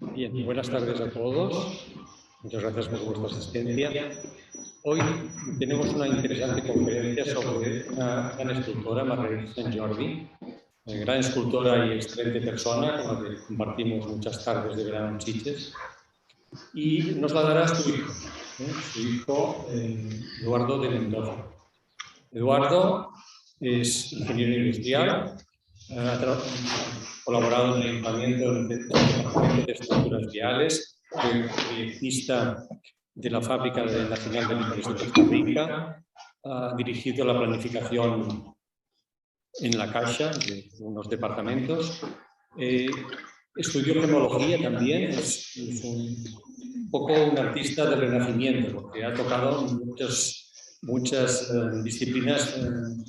Bien, buenas tardes a todos. Muchas gracias por vuestra asistencia. Hoy tenemos una interesante conferencia sobre una gran escultora, Marguerite Sant Jordi, gran escultora y excelente persona con la que compartimos muchas tardes de verano en Sitges. Y nos la dará su hijo Eduardo de Mendoza. Eduardo es ingeniero industrial, ha colaborado en el Ayuntamiento de Estructuras Viales, fue proyectista de la Fábrica Nacional de Licores de Costa Rica, ha dirigido la planificación en la Caixa de unos departamentos, estudió gemología también, es un poco un artista del Renacimiento, porque ha tocado muchas disciplinas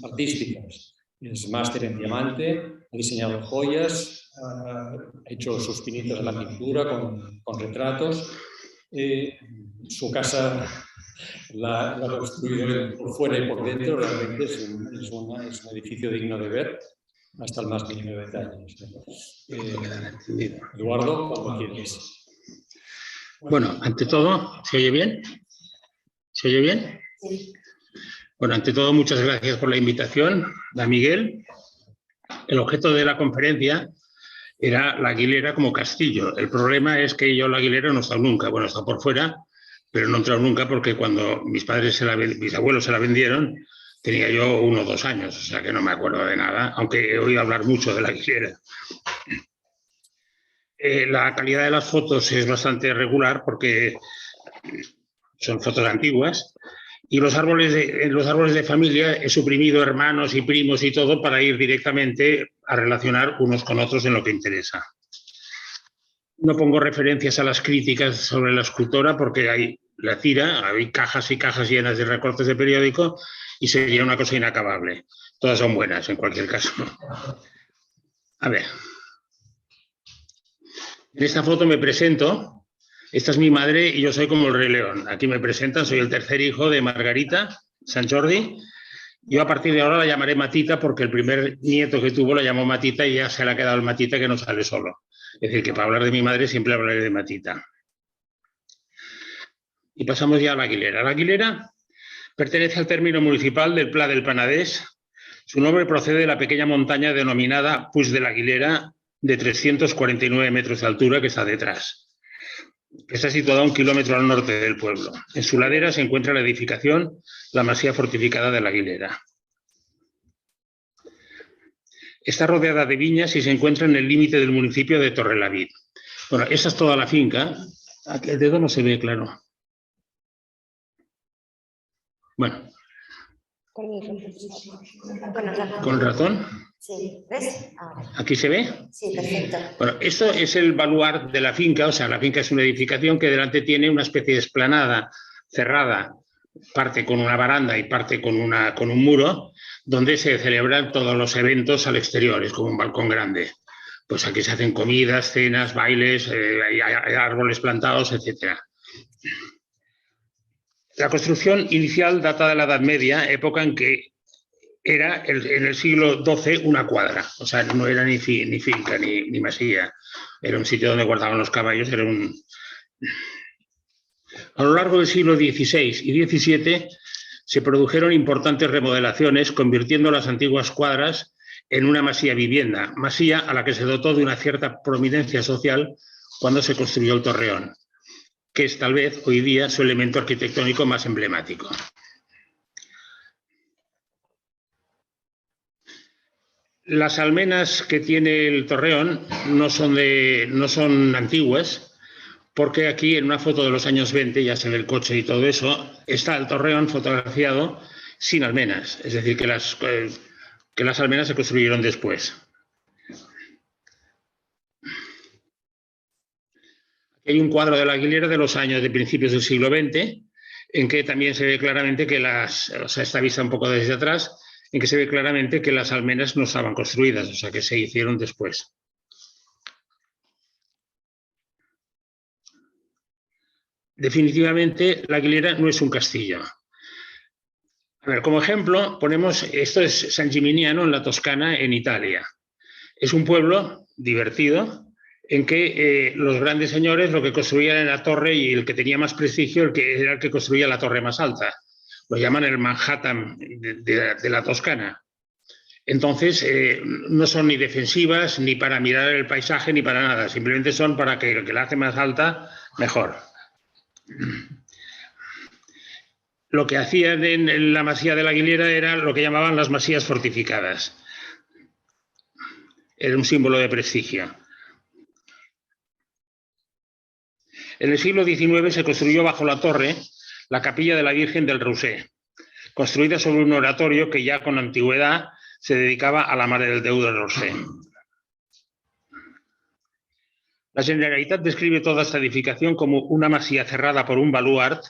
artísticas. Es máster en diamante, ha diseñado joyas, ha hecho sus pinitos en la pintura con retratos. Su casa la ha construido por fuera y por dentro, realmente es un edificio digno de ver, hasta el más mínimo detalle. Eduardo, cuando quieras. Bueno, ante todo, ¿se oye bien? ¿Se oye bien? Sí. Bueno, ante todo, muchas gracias por la invitación, a Miguel. El objeto de la conferencia era la Aguilera como castillo. El problema es que yo la Aguilera no he estado nunca. Bueno, he estado por fuera, pero no he entrado nunca porque cuando mis abuelos se la vendieron, tenía yo 1 o 2 años, o sea que no me acuerdo de nada, aunque he oído hablar mucho de la Aguilera. La calidad de las fotos es bastante regular porque son fotos antiguas. Y los árboles de familia he suprimido hermanos y primos y todo para ir directamente a relacionar unos con otros en lo que interesa. No pongo referencias a las críticas sobre la escultora porque hay cajas y cajas llenas de recortes de periódico y sería una cosa inacabable. Todas son buenas en cualquier caso. A ver. En esta foto me presento. Esta es mi madre y yo soy como el Rey León. Aquí me presentan, soy el tercer hijo de Margarita Sant Jordi. Yo a partir de ahora la llamaré Matita porque el primer nieto que tuvo la llamó Matita y ya se le ha quedado el Matita que no sale solo. Es decir, que para hablar de mi madre siempre hablaré de Matita. Y pasamos ya a la Aguilera. La Aguilera pertenece al término municipal del Pla del Penedès. Su nombre procede de la pequeña montaña denominada Puig de la Aguilera, de 349 metros de altura, que está detrás. Está situada a 1 kilómetro al norte del pueblo. En su ladera se encuentra la edificación, la masía fortificada de la Aguilera. Está rodeada de viñas y se encuentra en el límite del municipio de Torrelavit. Bueno, esa es toda la finca. Aquí el dedo no se ve claro. Bueno. ¿Con el ratón? Sí, ¿ves? Ahora. ¿Aquí se ve? Sí, perfecto. Bueno, esto es el baluarte de la finca, o sea, la finca es una edificación que delante tiene una especie de explanada cerrada, parte con una baranda y parte con un muro, donde se celebran todos los eventos al exterior, es como un balcón grande. Pues aquí se hacen comidas, cenas, bailes, hay árboles plantados, etc. La construcción inicial data de la Edad Media, época en que era en el siglo XII una cuadra, o sea, no era ni finca ni masía, era un sitio donde guardaban los caballos, era un... A lo largo del siglo XVI y XVII se produjeron importantes remodelaciones, convirtiendo las antiguas cuadras en una masía vivienda, masía a la que se dotó de una cierta prominencia social cuando se construyó el torreón, que es tal vez hoy día su elemento arquitectónico más emblemático. Las almenas que tiene el torreón no son antiguas, porque aquí en una foto de los años 20, ya se ve el coche y todo eso, está el torreón fotografiado sin almenas, es decir, que las almenas se construyeron después. Aquí hay un cuadro de la Aguilera de los años de principios del siglo XX, en que también se ve claramente que está vista un poco desde atrás, en que se ve claramente que las almenas no estaban construidas, o sea, que se hicieron después. Definitivamente, la Aguilera no es un castillo. A ver, como ejemplo, ponemos, esto es San Gimignano en la Toscana, en Italia. Es un pueblo divertido, en que los grandes señores lo que construían en la torre y el que tenía más prestigio era el que construía la torre más alta. Lo llaman el Manhattan de la Toscana. Entonces, no son ni defensivas, ni para mirar el paisaje, ni para nada. Simplemente son para que el que la hace más alta, mejor. Lo que hacían en la masía de la Aguilera era lo que llamaban las masías fortificadas. Era un símbolo de prestigio. En el siglo XIX se construyó bajo la torre la capilla de la Virgen del Roser, construida sobre un oratorio que ya con antigüedad se dedicaba a la Mare del Déu del Roser. La Generalitat describe toda esta edificación como una masía cerrada por un baluart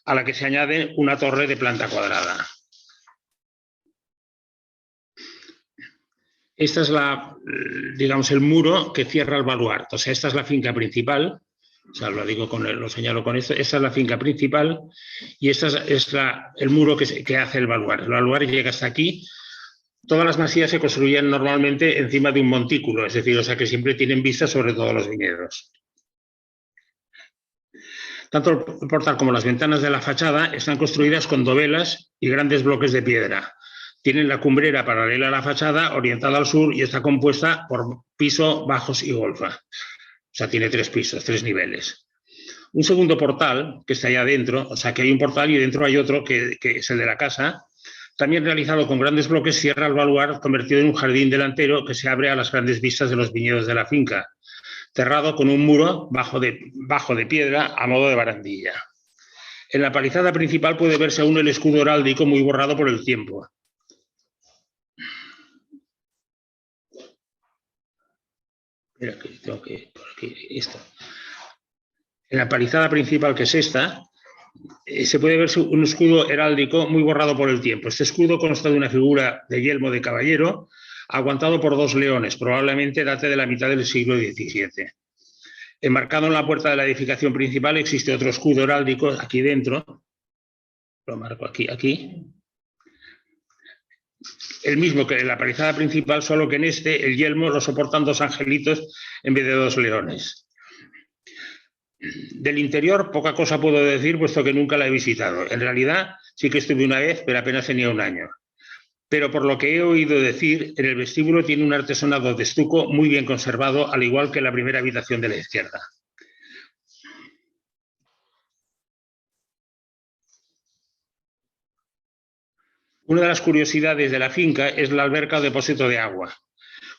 a la que se añade una torre de planta cuadrada. Esta es digamos, el muro que cierra el baluart. O sea, esta es la finca principal. O sea, lo señalo con esto. Esta es la finca principal y esta es el muro que hace el baluart. El baluart llega hasta aquí. Todas las masías se construían normalmente encima de un montículo, es decir, o sea, que siempre tienen vista sobre todos los viñedos. Tanto el portal como las ventanas de la fachada están construidas con dovelas y grandes bloques de piedra. Tienen la cumbrera paralela a la fachada, orientada al sur, y está compuesta por piso, bajos y golfa. O sea, tiene 3 pisos, 3 niveles. Un segundo portal, que está allá adentro, o sea, que hay un portal y dentro hay otro, que es el de la casa, también realizado con grandes bloques, cierra el baluart convertido en un jardín delantero que se abre a las grandes vistas de los viñedos de la finca, cerrado con un muro bajo de piedra a modo de barandilla. En la palizada principal puede verse aún el escudo heráldico muy borrado por el tiempo. Mira, que tengo que por aquí esto. En la palizada principal, que es esta, se puede ver un escudo heráldico muy borrado por el tiempo. Este escudo consta de una figura de yelmo de caballero aguantado por 2 leones, probablemente date de la mitad del siglo XVII. Enmarcado en la puerta de la edificación principal existe otro escudo heráldico aquí dentro. Lo marco aquí. El mismo que en la palizada principal, solo que en este el yelmo lo soportan 2 angelitos en vez de 2 leones. Del interior poca cosa puedo decir, puesto que nunca la he visitado. En realidad sí que estuve una vez, pero apenas tenía 1 año. Pero por lo que he oído decir, en el vestíbulo tiene un artesonado de estuco muy bien conservado, al igual que la primera habitación de la izquierda. Una de las curiosidades de la finca es la alberca o depósito de agua,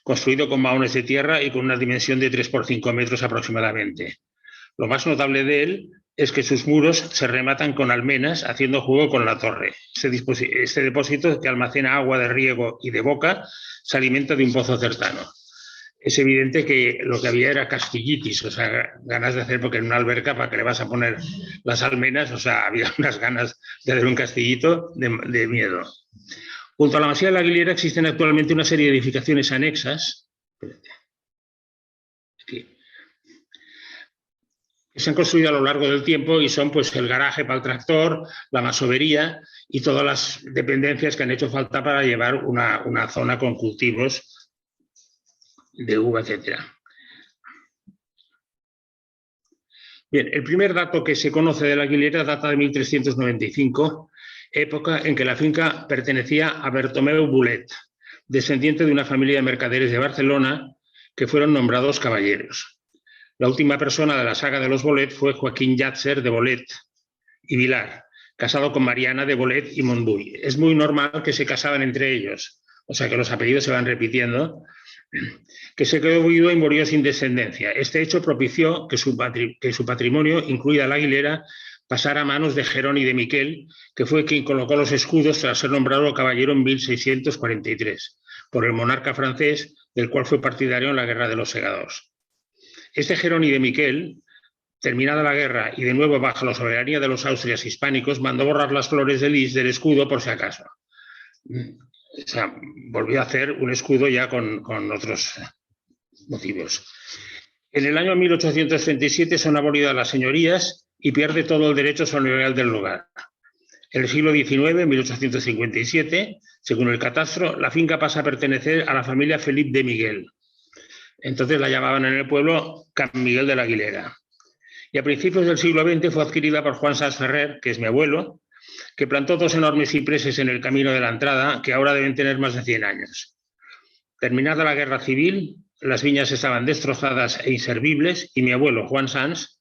construido con mahones de tierra y con una dimensión de 3 por 5 metros aproximadamente. Lo más notable de él es que sus muros se rematan con almenas, haciendo juego con la torre. Este depósito, que almacena agua de riego y de boca, se alimenta de un pozo cercano. Es evidente que lo que había era castillitis, o sea, ganas de hacer, porque en una alberca, ¿para qué le vas a poner las almenas? O sea, había unas ganas de hacer un castillito de miedo. Junto a la masía de la Aguilera existen actualmente una serie de edificaciones anexas. Aquí. Que se han construido a lo largo del tiempo y son pues el garaje para el tractor, la masovería y todas las dependencias que han hecho falta para llevar una zona con cultivos de uva, etc. Bien, el primer dato que se conoce de la Aguilera data de 1395, época en que la finca pertenecía a Bertomeu Bolet, descendiente de una familia de mercaderes de Barcelona que fueron nombrados caballeros. La última persona de la saga de los Bolet fue Joaquín Llàtzer de Bolet y Vilar, casado con Mariana de Bolet y Montbui. Es muy normal que se casaban entre ellos, o sea que los apellidos se van repitiendo, que se quedó viudo y murió sin descendencia. Este hecho propició que su patrimonio, incluida la Aguilera, pasara a manos de Jeroni de Miquel, que fue quien colocó los escudos tras ser nombrado caballero en 1643, por el monarca francés, del cual fue partidario en la Guerra de los Segadors. Este Jeroni de Miquel, terminada la guerra y de nuevo bajo la soberanía de los austrias hispánicos, mandó borrar las flores de lis del escudo por si acaso. O sea, volvió a hacer un escudo ya con otros motivos. En el año 1837 son abolidas las señorías y pierde todo el derecho señorial del lugar. En el siglo XIX, en 1857, según el catastro, la finca pasa a pertenecer a la familia Felip de Miguel. Entonces la llamaban en el pueblo Can Miguel de la Aguilera. Y a principios del siglo XX fue adquirida por Juan Sans Ferrer, que es mi abuelo, que plantó 2 enormes cipreses en el camino de la entrada, que ahora deben tener más de 100 años. Terminada la guerra civil, las viñas estaban destrozadas e inservibles y mi abuelo, Juan Sans,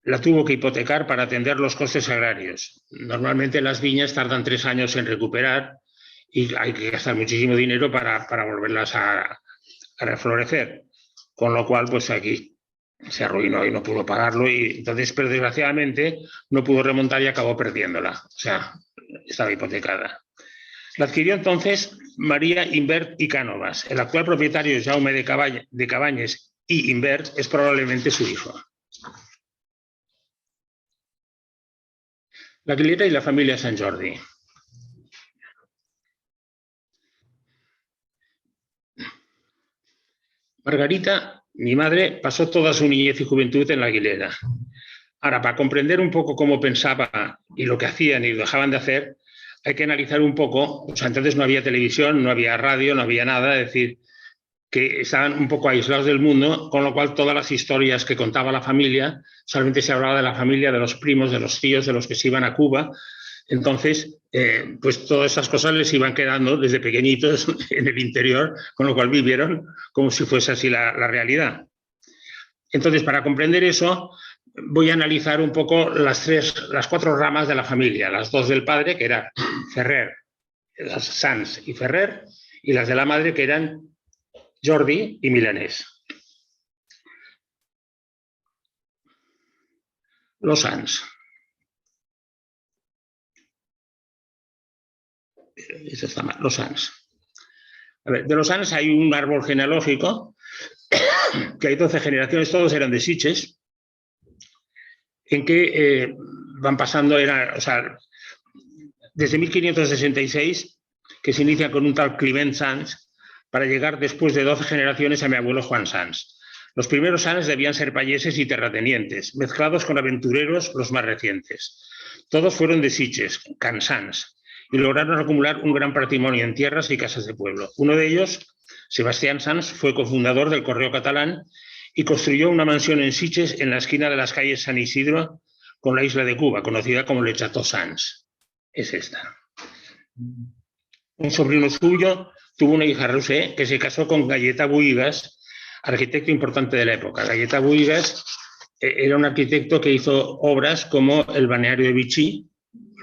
la tuvo que hipotecar para atender los costes agrarios. Normalmente las viñas tardan 3 años en recuperar y hay que gastar muchísimo dinero para volverlas a reflorecer. Con lo cual, pues aquí se arruinó y no pudo pagarlo y entonces, pero desgraciadamente no pudo remontar y acabó perdiéndola. O sea, estaba hipotecada. La adquirió entonces María Imbert y Cánovas. El actual propietario, Jaume de Cabañes y Imbert, es probablemente su hijo. La Aguilera y la familia Sant Jordi. Margarita, mi madre, pasó toda su niñez y juventud en la Aguilera. Ahora, para comprender un poco cómo pensaba y lo que hacían y dejaban de hacer, hay que analizar un poco. O sea, entonces no había televisión, no había radio, no había nada, es decir, que estaban un poco aislados del mundo, con lo cual todas las historias que contaba la familia, solamente se hablaba de la familia, de los primos, de los tíos, de los que se iban a Cuba. Entonces, pues todas esas cosas les iban quedando desde pequeñitos en el interior, con lo cual vivieron como si fuese así la realidad. Entonces, para comprender eso, voy a analizar un poco las 4 ramas de la familia, las 2 del padre, que eran Ferrer, las Sans y Ferrer, y las de la madre, que eran Jordi y Milanés. Los Sans. Eso está mal, los Sans. A ver, de los Sans hay un árbol genealógico, que hay 12 generaciones, todos eran de Sitges, en que van pasando, o sea, desde 1566, que se inicia con un tal Climent Sans, para llegar después de 12 generaciones a mi abuelo Juan Sans. Los primeros Sans debían ser payeses y terratenientes, mezclados con aventureros los más recientes. Todos fueron de Sitges, Can Sans, y lograron acumular un gran patrimonio en tierras y casas de pueblo. Uno de ellos, Sebastián Sans, fue cofundador del Correo Catalán y construyó una mansión en Sitges en la esquina de las calles San Isidro con la isla de Cuba, conocida como Le Chateau Sans. Es esta. Un sobrino suyo tuvo una hija, Rosé, que se casó con Galleta Buigas, arquitecto importante de la época. Galleta Buigas era un arquitecto que hizo obras como el balneario de Vichy,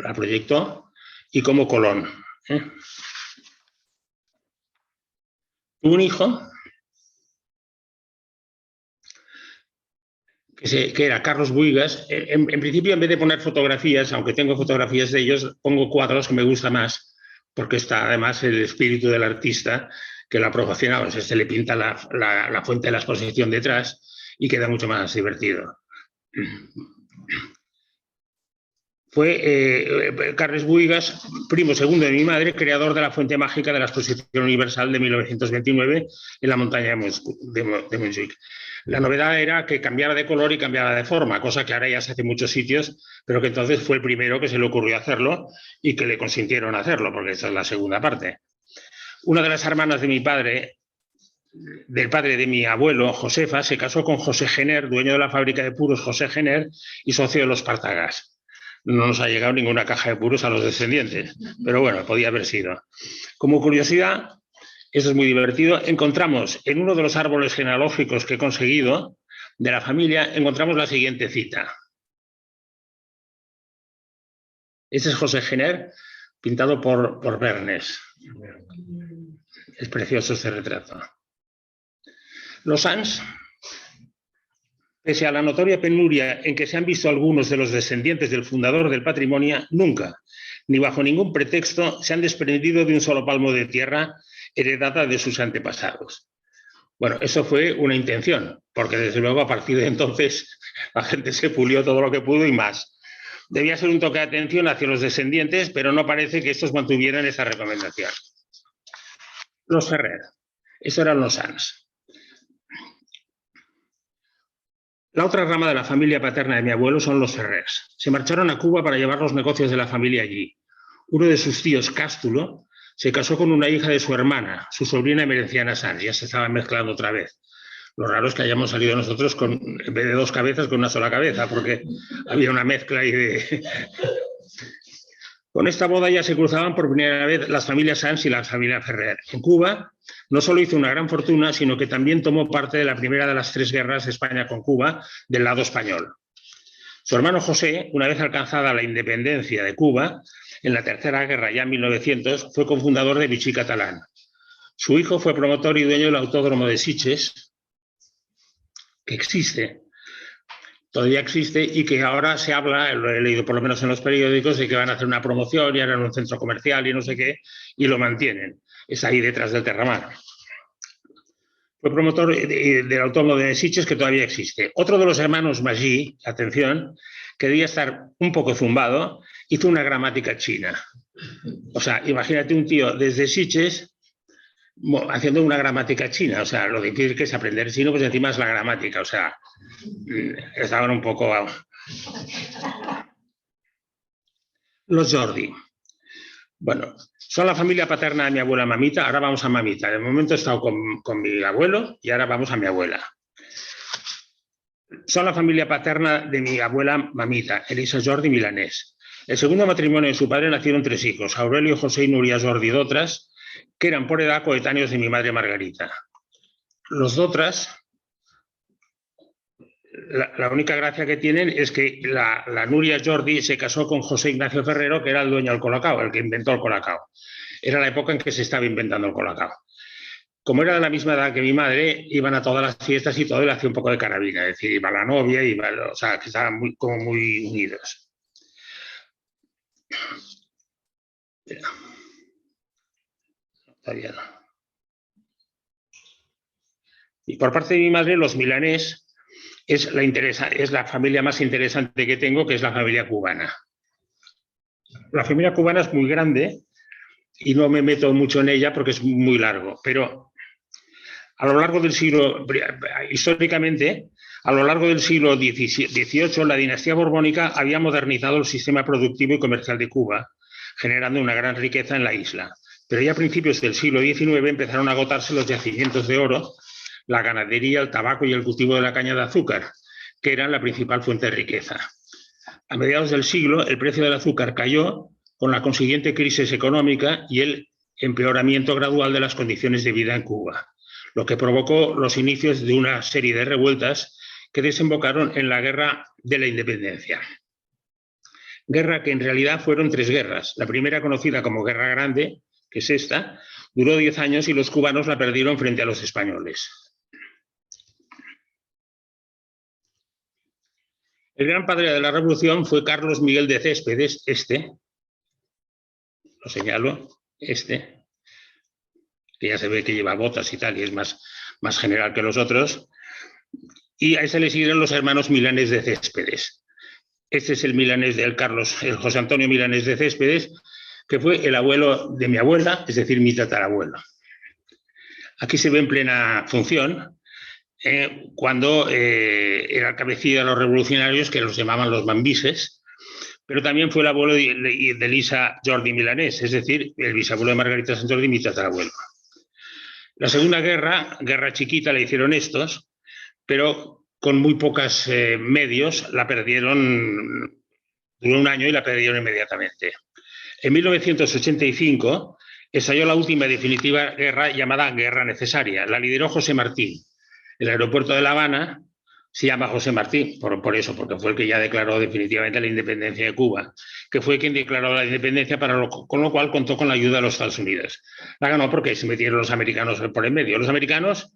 la proyectó, y como Colón. Tuvo un hijo que era Carlos Buigas. En principio, en vez de poner fotografías, aunque tengo fotografías de ellos, pongo cuadros que me gusta más, porque está además el espíritu del artista que la proporciona. O sea, se le pinta la fuente de la exposición detrás y queda mucho más divertido. Fue Carles Buigas, primo segundo de mi madre, creador de la fuente mágica de la Exposición Universal de 1929 en la montaña de Montjuïc. La novedad era que cambiara de color y cambiara de forma, cosa que ahora ya se hace en muchos sitios, pero que entonces fue el primero que se le ocurrió hacerlo y que le consintieron hacerlo, porque esa es la segunda parte. Una de las hermanas de mi padre, del padre de mi abuelo, Josefa, se casó con José Gener, dueño de la fábrica de puros José Gener y socio de los Partagas. No nos ha llegado ninguna caja de puros a los descendientes, pero bueno, podía haber sido. Como curiosidad, esto es muy divertido, encontramos en uno de los árboles genealógicos que he conseguido de la familia, encontramos la siguiente cita. Este es José Gener, pintado por Bernes. Es precioso este retrato. Los Sans, pese a la notoria penuria en que se han visto algunos de los descendientes del fundador del patrimonio, nunca, ni bajo ningún pretexto, se han desprendido de un solo palmo de tierra heredada de sus antepasados. Bueno, eso fue una intención, porque desde luego a partir de entonces la gente se pulió todo lo que pudo y más. Debía ser un toque de atención hacia los descendientes, pero no parece que estos mantuvieran esa recomendación. Los Ferrer, estos eran los Sans. La otra rama de la familia paterna de mi abuelo son los Ferrers. Se marcharon a Cuba para llevar los negocios de la familia allí. Uno de sus tíos, Cástulo, se casó con una hija de su hermana, su sobrina Emerenciana Sanz. Ya se estaban mezclando otra vez. Lo raro es que hayamos salido nosotros en vez de dos cabezas, con una sola cabeza, porque había una mezcla ahí de... Con esta boda ya se cruzaban por primera vez las familias Sanz y la familia Ferrer. En Cuba no solo hizo una gran fortuna, sino que también tomó parte de la primera de las 3 guerras de España con Cuba del lado español. Su hermano José, una vez alcanzada la independencia de Cuba, en la Tercera Guerra, ya en 1900, fue cofundador de Vichy Catalán. Su hijo fue promotor y dueño del autódromo de Sitges, que existe, todavía existe, y que ahora se habla, lo he leído por lo menos en los periódicos, de que van a hacer una promoción y harán un centro comercial y no sé qué, y lo mantienen. Es ahí detrás del Terramar. Fue promotor del autódromo de Sitges, que todavía existe. Otro de los hermanos Magí, atención, que debía estar un poco zumbado, hizo una gramática china. O sea, imagínate un tío desde Sitges haciendo una gramática china. O sea, lo difícil que es aprender chino, pues encima es la gramática. O sea, estaban un poco... Los Jordi. Bueno, son la familia paterna de mi abuela Mamita. Ahora vamos a Mamita. De momento he estado con mi abuelo y ahora vamos a mi abuela. Son la familia paterna de mi abuela Mamita, Elisa Jordi Milanés. El segundo matrimonio de su padre nacieron 3 hijos, Aurelio, José y Nuria Jordi Dotras, que eran por edad coetáneos de mi madre Margarita. Los Dotras, la única gracia que tienen es que la Nuria Jordi se casó con José Ignacio Ferrero, que era el dueño del colacao, el que inventó el colacao. Era la época en que se estaba inventando el colacao. Como era de la misma edad que mi madre, iban a todas las fiestas y todo, y le hacía un poco de carabina. Es decir, iba la novia, o sea, que estaban como muy unidos. Todavía no. Y por parte de mi madre, los Milanés es la familia más interesante que tengo, que es la familia cubana. La familia cubana es muy grande y no me meto mucho en ella porque es muy largo, pero a lo largo del siglo, históricamente, a lo largo del siglo XVIII, la dinastía borbónica había modernizado el sistema productivo y comercial de Cuba, generando una gran riqueza en la isla. Pero ya a principios del siglo XIX empezaron a agotarse los yacimientos de oro, la ganadería, el tabaco y el cultivo de la caña de azúcar, que eran la principal fuente de riqueza. A mediados del siglo, el precio del azúcar cayó, con la consiguiente crisis económica y el empeoramiento gradual de las condiciones de vida en Cuba, lo que provocó los inicios de una serie de revueltas que desembocaron en la Guerra de la Independencia. Guerra que en realidad fueron 3 guerras. La primera, conocida como Guerra Grande, que es esta, duró 10 años y los cubanos la perdieron frente a los españoles. El gran padre de la revolución fue Carlos Miguel de Céspedes, lo señalo, que ya se ve que lleva botas y tal, y es más general que los otros, y a ese le siguen los hermanos Milanés de Céspedes. Este es el milanés del el José Antonio Milanés de Céspedes, que fue el abuelo de mi abuela, es decir, mi tatarabuelo. Aquí se ve en plena función, cuando era el cabecilla de los revolucionarios, que los llamaban los mambises, pero también fue el abuelo de Elisa Jordi Milanés, es decir, el bisabuelo de Margarita Sanz Jordi, mi tatarabuelo. La Segunda Guerra chiquita, la hicieron estos, pero con muy pocos medios la perdieron, duró 1 año y la perdieron inmediatamente. En 1985 estalló la última y definitiva guerra llamada Guerra Necesaria. La lideró José Martín. El aeropuerto de La Habana se llama José Martín, por eso, porque fue el que ya declaró definitivamente la independencia de Cuba, que fue quien declaró la independencia, con lo cual contó con la ayuda de los Estados Unidos. La ganó porque se metieron los americanos por en medio. Los americanos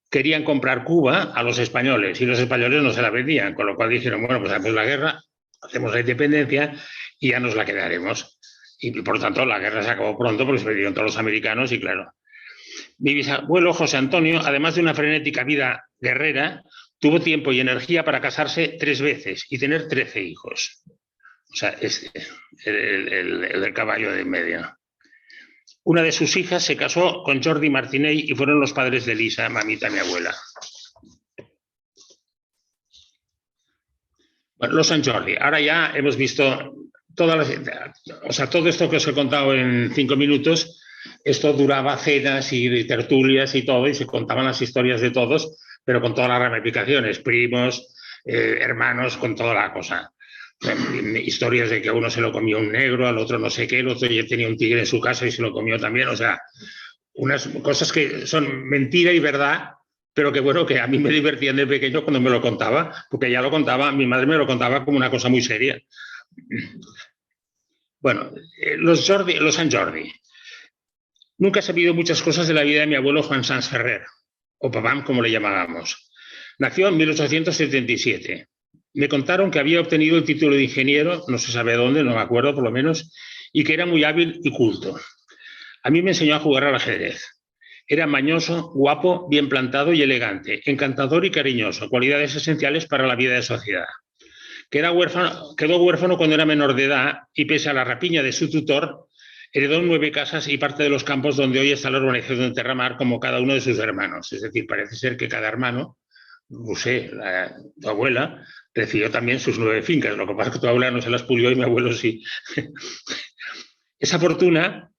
querían comprar Cuba a los españoles y los españoles no se la vendían, con lo cual dijeron, bueno, pues hacemos la guerra, hacemos la independencia y ya nos la quedaremos. Y por tanto la guerra se acabó pronto porque se metieron todos los americanos y claro. Mi bisabuelo José Antonio, además de una frenética vida guerrera, tuvo tiempo y energía para casarse 3 veces y tener 13 hijos. O sea, el del caballo de en medio. Una de sus hijas se casó con Jordi Martinell y fueron los padres de Elisa, Mamita, mi abuela. Bueno, los Sant Jordi. Ahora ya hemos visto todo esto que os he contado en 5 minutos, esto duraba cenas y tertulias y todo, y se contaban las historias de todos, pero con todas las ramificaciones, primos, hermanos, con toda la cosa. Historias de que a uno se lo comió un negro, al otro no sé qué, el otro ya tenía un tigre en su casa y se lo comió también, o sea, unas cosas que son mentira y verdad, pero que bueno, que a mí me divertían de pequeño cuando me lo contaba, porque ya lo contaba, mi madre me lo contaba como una cosa muy seria. Bueno, los Sant Jordi. Nunca he sabido muchas cosas de la vida de mi abuelo Juan Sanz Ferrer, o Papam, como le llamábamos. Nació en 1877. Me contaron que había obtenido el título de ingeniero, no se sabe dónde, no me acuerdo por lo menos, y que era muy hábil y culto. A mí me enseñó a jugar al ajedrez. Era mañoso, guapo, bien plantado y elegante, encantador y cariñoso, cualidades esenciales para la vida de sociedad. Quedó huérfano cuando era menor de edad y, pese a la rapiña de su tutor, heredó 9 casas y parte de los campos donde hoy está la urbanización de Terramar, como cada uno de sus hermanos. Es decir, parece ser que cada hermano, no sé, tu abuela, recibió también sus 9 fincas. Lo que pasa es que tu abuela no se las pulió y mi abuelo sí. Esa fortuna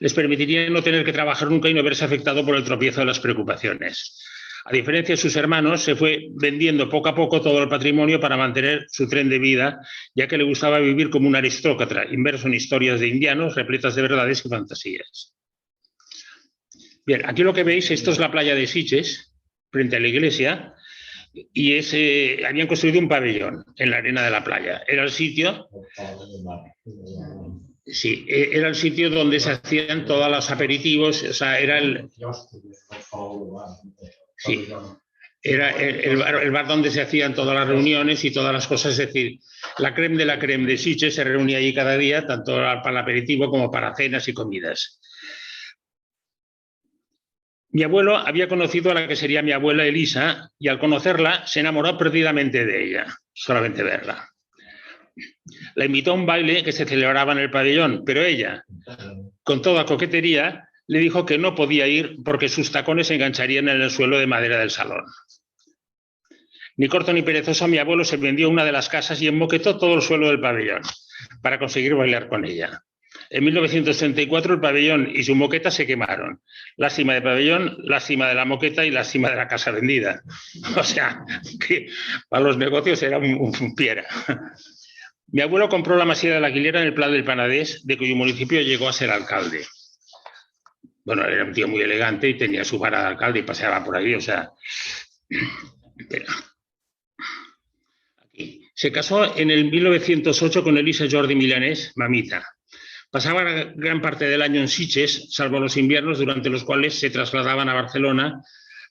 les permitiría no tener que trabajar nunca y no verse afectado por el tropiezo de las preocupaciones. A diferencia de sus hermanos, se fue vendiendo poco a poco todo el patrimonio para mantener su tren de vida, ya que le gustaba vivir como un aristócrata, inmerso en historias de indianos repletas de verdades y fantasías. Bien, aquí lo que veis, esto es la playa de Sitges, frente a la iglesia, y habían construido un pabellón en la arena de la playa. Era el sitio... Sí, era el sitio donde se hacían todos los aperitivos, o sea, era el... Sí, era el bar donde se hacían todas las reuniones y todas las cosas, es decir, la crème de la crème de Sitges se reunía allí cada día, tanto para el aperitivo como para cenas y comidas. Mi abuelo había conocido a la que sería mi abuela Elisa y al conocerla se enamoró perdidamente de ella, solamente verla. La invitó a un baile que se celebraba en el pabellón, pero ella, con toda coquetería, le dijo que no podía ir porque sus tacones se engancharían en el suelo de madera del salón. Ni corto ni perezoso, mi abuelo se vendió una de las casas y emmoquetó todo el suelo del pabellón para conseguir bailar con ella. En 1934 el pabellón y su moqueta se quemaron. Lástima del pabellón, lástima de la moqueta y lástima de la casa vendida. O sea, que para los negocios era un piera. Mi abuelo compró la masía de la Aguilera en el Pla del Penedès, de cuyo municipio llegó a ser alcalde. Bueno, era un tío muy elegante y tenía su vara de alcalde y paseaba por ahí, o sea... Aquí. Se casó en el 1908 con Elisa Jordi Milanés, mamita. Pasaba gran parte del año en Sitges, salvo los inviernos, durante los cuales se trasladaban a Barcelona,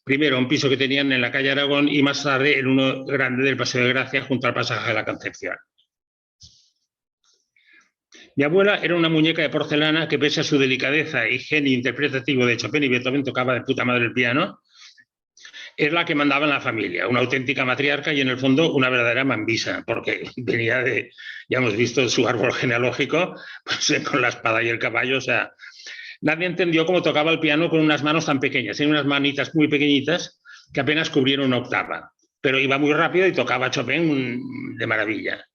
primero a un piso que tenían en la calle Aragón y más tarde en uno grande del Paseo de Gracia, junto al pasaje de la Concepción. Mi abuela era una muñeca de porcelana que, pese a su delicadeza y genio interpretativo de Chopin y Beethoven, tocaba de puta madre el piano. Es la que mandaba en la familia, una auténtica matriarca y en el fondo una verdadera mambisa, porque venía de, ya hemos visto su árbol genealógico, pues, con la espada y el caballo, o sea, nadie entendió cómo tocaba el piano con unas manos tan pequeñas, tiene unas manitas muy pequeñitas que apenas cubrieron una octava, pero iba muy rápido y tocaba Chopin de maravilla.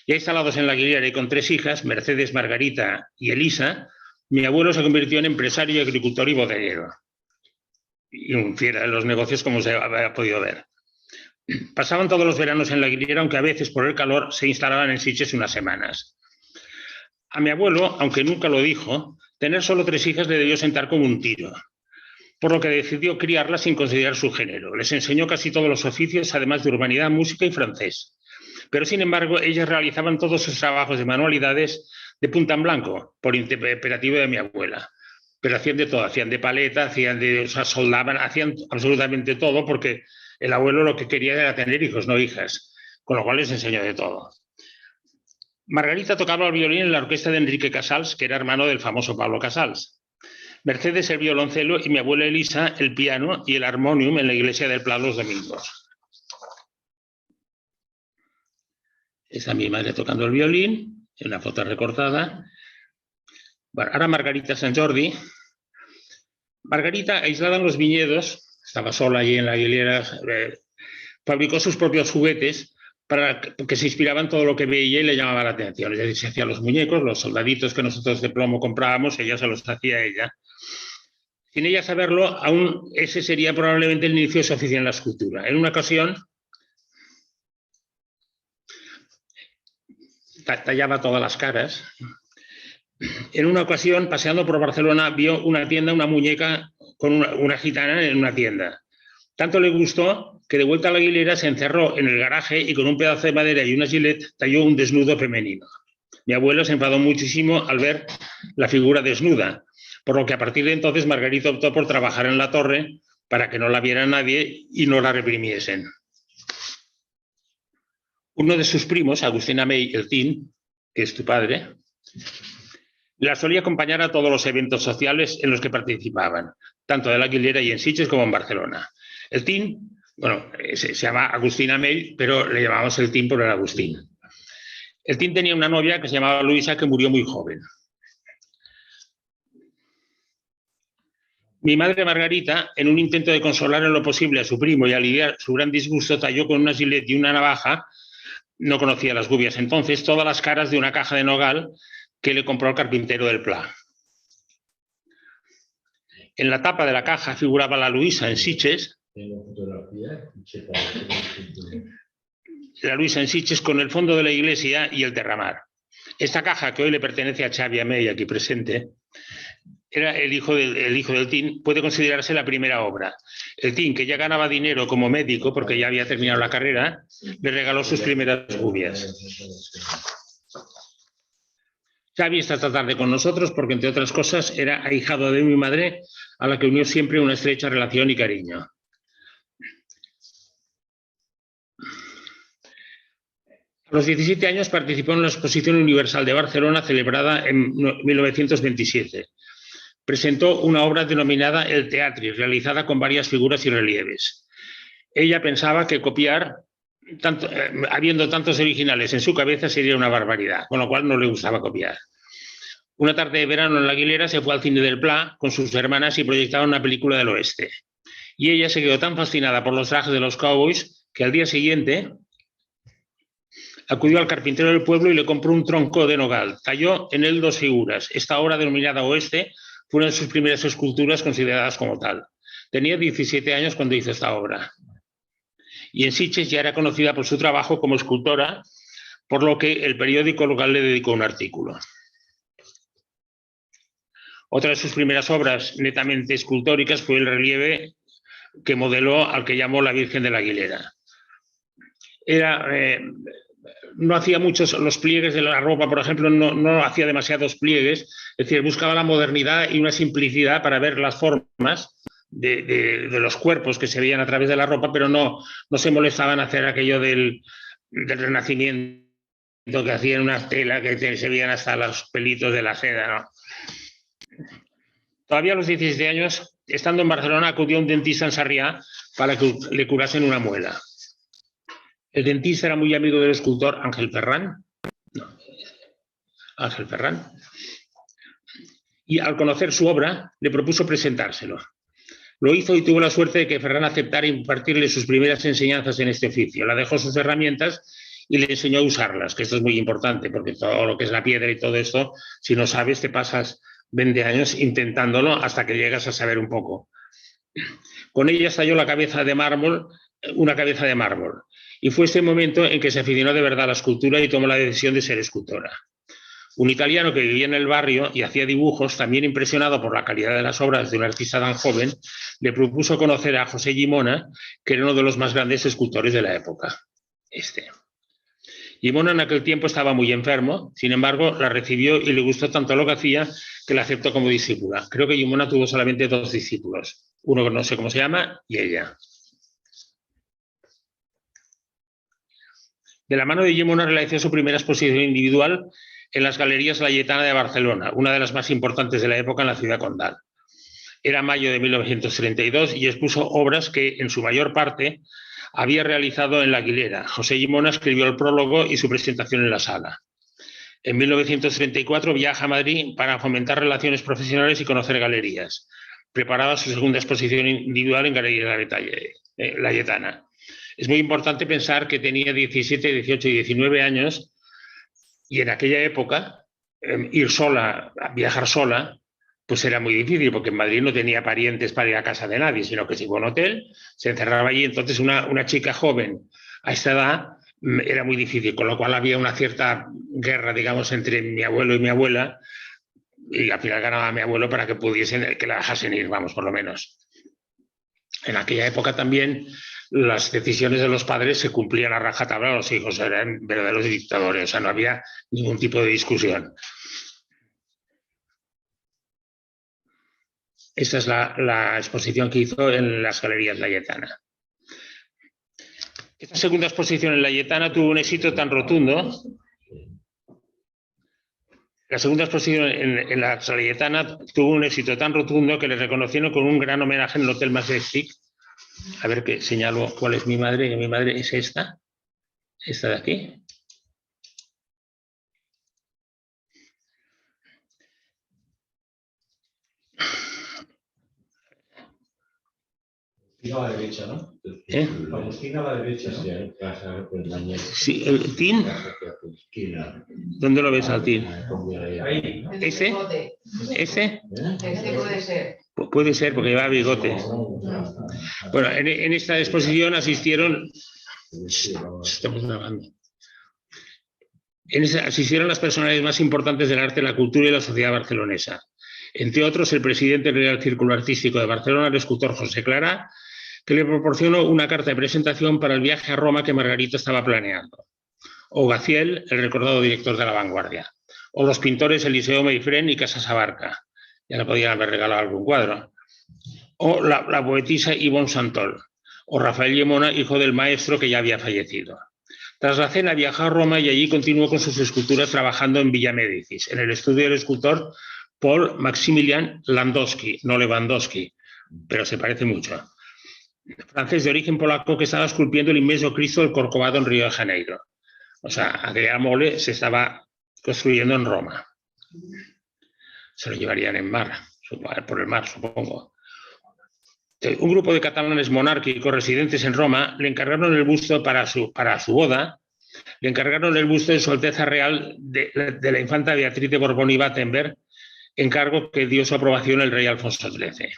Ya instalados en la Aguilera y con 3 hijas, Mercedes, Margarita y Elisa, mi abuelo se convirtió en empresario, agricultor y bodeguero. Y un fiera de los negocios, como se había podido ver. Pasaban todos los veranos en la Aguilera, aunque a veces por el calor se instalaban en Sitges unas semanas. A mi abuelo, aunque nunca lo dijo, tener solo 3 hijas le debió sentar como un tiro, por lo que decidió criarlas sin considerar su género. Les enseñó casi todos los oficios, además de urbanidad, música y francés. Pero, sin embargo, ellas realizaban todos sus trabajos de manualidades de punta en blanco, por imperativo de mi abuela. Pero hacían de todo, hacían de paleta, o sea, soldaban, hacían absolutamente todo, porque el abuelo lo que quería era tener hijos, no hijas, con lo cual les enseñó de todo. Margarita tocaba el violín en la orquesta de Enrique Casals, que era hermano del famoso Pablo Casals. Mercedes el violoncelo y mi abuela Elisa el piano y el armonium en la iglesia del Pla los domingos. Esta es mi madre tocando el violín, en la foto recortada. Bueno, ahora Margarita Sant Jordi. Margarita, aislada en los viñedos, estaba sola allí en la Aguilera, fabricó sus propios juguetes para que se inspiraban en todo lo que veía y le llamaba la atención. Es decir, se hacía los muñecos, los soldaditos que nosotros de plomo comprábamos, ella se los hacía ella. Sin ella saberlo, aún ese sería probablemente el inicio de su afición a la escultura. En una ocasión, tallaba todas las caras. En una ocasión, paseando por Barcelona, vio una tienda, una muñeca con una gitana en una tienda. Tanto le gustó que de vuelta a la Aguilera se encerró en el garaje y con un pedazo de madera y una gilet talló un desnudo femenino. Mi abuelo se enfadó muchísimo al ver la figura desnuda, por lo que a partir de entonces Margarita optó por trabajar en la torre para que no la viera nadie y no la reprimiesen. Uno de sus primos, Agustín Amell, el Tin, que es tu padre, la solía acompañar a todos los eventos sociales en los que participaban, tanto de la Aguilera y en Sitges como en Barcelona. El Tin, bueno, se llama Agustín Amell, pero le llamamos el Tin por el Agustín. El Tin tenía una novia que se llamaba Luisa, que murió muy joven. Mi madre Margarita, en un intento de consolar en lo posible a su primo y aliviar su gran disgusto, talló con una gilet y una navaja, no conocía las gubias entonces, todas las caras de una caja de nogal que le compró el carpintero del Pla. En la tapa de la caja figuraba la Luisa en Sitges, con el fondo de la iglesia y el terramar. Esta caja, que hoy le pertenece a Xavi Amell, aquí presente, era el hijo del Tin, puede considerarse la primera obra. El Tin, que ya ganaba dinero como médico, porque ya había terminado la carrera, le regaló sus primeras gubias. Xavi está esta tarde con nosotros porque, entre otras cosas, era ahijado de mi madre, a la que unió siempre una estrecha relación y cariño. A los 17 años participó en la Exposición Universal de Barcelona, celebrada en 1927. Presentó una obra denominada El Teatri, realizada con varias figuras y relieves. Ella pensaba que copiar, habiendo tantos originales en su cabeza, sería una barbaridad, con lo cual no le gustaba copiar. Una tarde de verano en la Aguilera se fue al cine del Pla con sus hermanas y proyectaron una película del oeste. Y ella se quedó tan fascinada por los trajes de los cowboys que al día siguiente acudió al carpintero del pueblo y le compró un tronco de nogal. Talló en él 2 figuras. Esta obra, denominada Oeste, fue una de sus primeras esculturas consideradas como tal. Tenía 17 años cuando hizo esta obra. Y en Sitges ya era conocida por su trabajo como escultora, por lo que el periódico local le dedicó un artículo. Otra de sus primeras obras netamente escultóricas fue el relieve que modeló al que llamó la Virgen de la Aguilera. No hacía muchos los pliegues de la ropa, por ejemplo, no hacía demasiados pliegues, es decir, buscaba la modernidad y una simplicidad para ver las formas de los cuerpos que se veían a través de la ropa, pero no se molestaban en hacer aquello del Renacimiento, que hacían una tela que se veían hasta los pelitos de la seda, ¿no? Todavía a los 17 años, estando en Barcelona, acudió a un dentista en Sarriá para que le curasen una muela. El dentista era muy amigo del escultor Ángel Ferrán. Y al conocer su obra, le propuso presentárselo. Lo hizo y tuvo la suerte de que Ferrán aceptara impartirle sus primeras enseñanzas en este oficio. Le dejó sus herramientas y le enseñó a usarlas, que esto es muy importante, porque todo lo que es la piedra y todo esto, si no sabes, te pasas 20 años intentándolo hasta que llegas a saber un poco. Con ella estalló una cabeza de mármol, y fue este momento en que se aficionó de verdad a la escultura y tomó la decisión de ser escultora. Un italiano que vivía en el barrio y hacía dibujos, también impresionado por la calidad de las obras de un artista tan joven, le propuso conocer a José Llimona, que era uno de los más grandes escultores de la época. Llimona en aquel tiempo estaba muy enfermo, sin embargo, la recibió y le gustó tanto lo que hacía que la aceptó como discípula. Creo que Llimona tuvo solamente 2 discípulos, uno que no sé cómo se llama y ella. De la mano de Llimona realizó su primera exposición individual en las Galerías Layetana de Barcelona, una de las más importantes de la época en la ciudad condal. Era mayo de 1932 y expuso obras que, en su mayor parte, había realizado en la Aguilera. José Llimona escribió el prólogo y su presentación en la sala. En 1934 viaja a Madrid para fomentar relaciones profesionales y conocer galerías. Preparaba su segunda exposición individual en Galería Layetana. Es muy importante pensar que tenía 17, 18 y 19 años y en aquella época viajar sola, pues era muy difícil, porque en Madrid no tenía parientes para ir a casa de nadie, sino que se iba a un hotel, se encerraba allí. Entonces una chica joven a esta edad era muy difícil, con lo cual había una cierta guerra, digamos, entre mi abuelo y mi abuela, y al final ganaba mi abuelo para que pudiesen, que la dejasen ir, vamos, por lo menos. En aquella época también las decisiones de los padres se cumplían a rajatabla, los hijos eran verdaderos dictadores, o sea, no había ningún tipo de discusión. Esta es la exposición que hizo en las Galerías Layetana. Esta segunda exposición en Layetana tuvo un éxito tan rotundo. La segunda exposición en la Layetana tuvo un éxito tan rotundo que le reconocieron con un gran homenaje en el Hotel Majestic. A ver que señalo cuál es mi madre. Mi madre es esta de aquí. A la derecha, ¿no? Agustina a la derecha, ¿no? Sí, el TIN. ¿Dónde lo ves al TIN? Ahí. ¿Ese? ¿Ese? Ese puede ser. Puede ser, porque lleva bigote. Bueno, en esta exposición asistieron... Estamos grabando. Asistieron las personalidades más importantes del arte, la cultura y la sociedad barcelonesa. Entre otros, el presidente del Real Círculo Artístico de Barcelona, el escultor José Clara, que le proporcionó una carta de presentación para el viaje a Roma que Margarita estaba planeando. O Gaciel, el recordado director de La Vanguardia. O los pintores Eliseo Meifrén y Casas Abarca. Ya le podían haber regalado algún cuadro. O la poetisa Ivonne Santol. O Rafael Llemona, hijo del maestro que ya había fallecido. Tras la cena viajó a Roma y allí continuó con sus esculturas trabajando en Villa Médicis, en el estudio del escultor Paul Maximilian Landowski, no Lewandowski, pero se parece mucho. Francés de origen polaco que estaba esculpiendo el inmenso Cristo del Corcovado en Río de Janeiro. O sea, aquella mole se estaba construyendo en Roma. Se lo llevarían en mar, por el mar, supongo. Un grupo de catalanes monárquicos residentes en Roma le encargaron el busto para su boda, le encargaron el busto de Su Alteza Real de la infanta Beatriz de Borbón y Battenberg, encargo que dio su aprobación el rey Alfonso XIII.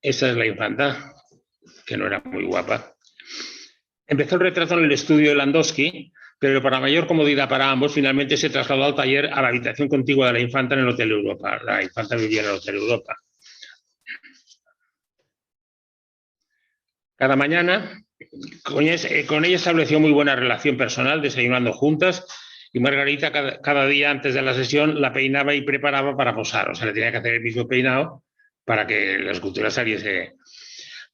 Esta es la infanta, que no era muy guapa. Empezó el retrato en el estudio de Landowski, pero para mayor comodidad para ambos, finalmente se trasladó al taller a la habitación contigua de la infanta en el Hotel Europa. La infanta vivía en el Hotel Europa. Cada mañana, con ella estableció muy buena relación personal, desayunando juntas, y Margarita cada día antes de la sesión la peinaba y preparaba para posar. O sea, le tenía que hacer el mismo peinado para que la escultura saliese.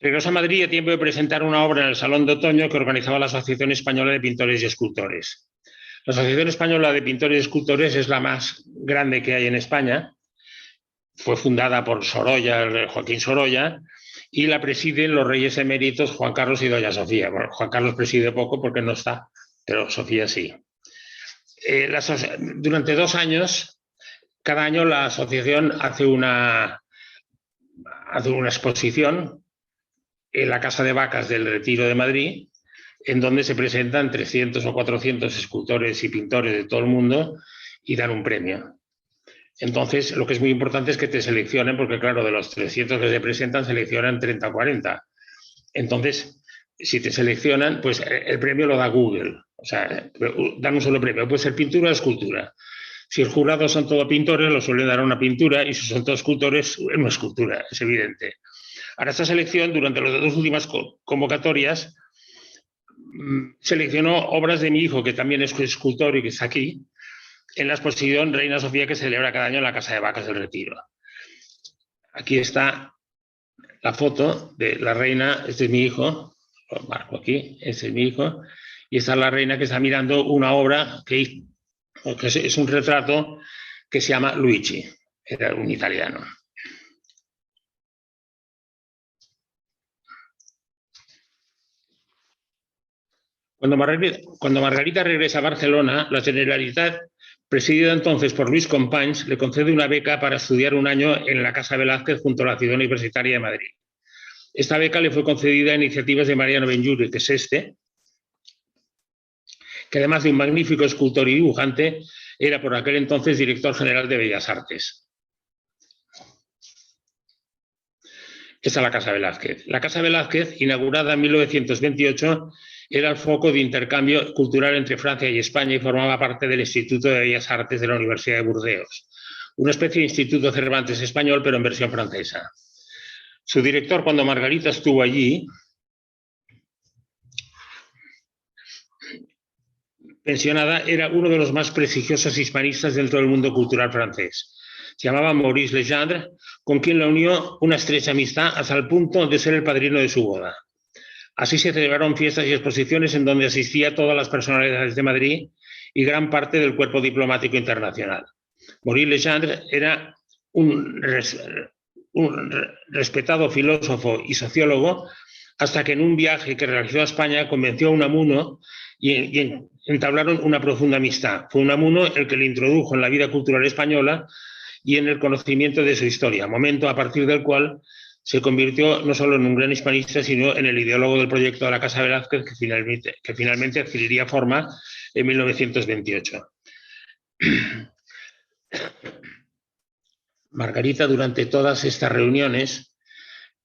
Regresó a Madrid a tiempo de presentar una obra en el Salón de Otoño que organizaba la Asociación Española de Pintores y Escultores. La Asociación Española de Pintores y Escultores es la más grande que hay en España. Fue fundada por Sorolla, Joaquín Sorolla, y la presiden los reyes eméritos Juan Carlos y doña Sofía. Bueno, Juan Carlos preside poco porque no está, pero Sofía sí. Durante 2 años, cada año la asociación hace una exposición en la Casa de Vacas del Retiro de Madrid, en donde se presentan 300 o 400 escultores y pintores de todo el mundo y dan un premio. Entonces, lo que es muy importante es que te seleccionen, porque claro, de los 300 que se presentan, seleccionan 30 o 40. Entonces, si te seleccionan, pues el premio lo da Google. O sea, dan un solo premio. Puede ser pintura o escultura. Si el jurado son todos pintores, lo suelen dar una pintura, y si son todos escultores, una escultura, es evidente. Ahora, esta selección, durante las 2 últimas convocatorias, seleccionó obras de mi hijo, que también es escultor y que está aquí, en la exposición Reina Sofía que se celebra cada año en la Casa de Vacas del Retiro. Aquí está la foto de la reina, este es mi hijo, lo marco aquí, este es mi hijo, y está la reina que está mirando una obra que es un retrato que se llama Luigi, era un italiano. Cuando Margarita regresa a Barcelona, la Generalitat, presidida entonces por Luis Companys, le concede una beca para estudiar un año en la Casa Velázquez junto a la Ciudad Universitaria de Madrid. Esta beca le fue concedida a iniciativas de Mariano Benlliure, que es que además de un magnífico escultor y dibujante, era por aquel entonces director general de Bellas Artes. Esta es la Casa Velázquez. La Casa Velázquez, inaugurada en 1928, era el foco de intercambio cultural entre Francia y España y formaba parte del Instituto de Bellas Artes de la Universidad de Burdeos, una especie de Instituto Cervantes español, pero en versión francesa. Su director, cuando Margarita estuvo allí, pensionada, era uno de los más prestigiosos hispanistas dentro del mundo cultural francés. Se llamaba Maurice Legendre, con quien la unió una estrecha amistad hasta el punto de ser el padrino de su boda. Así se celebraron fiestas y exposiciones en donde asistía todas las personalidades de Madrid y gran parte del cuerpo diplomático internacional. Maurice Legendre era un respetado filósofo y sociólogo, hasta que en un viaje que realizó a España convenció a Unamuno y entablaron una profunda amistad. Fue Unamuno el que le introdujo en la vida cultural española y en el conocimiento de su historia, momento a partir del cual se convirtió no solo en un gran hispanista, sino en el ideólogo del proyecto de la Casa Velázquez, que finalmente adquiriría forma en 1928. Margarita, durante todas estas reuniones,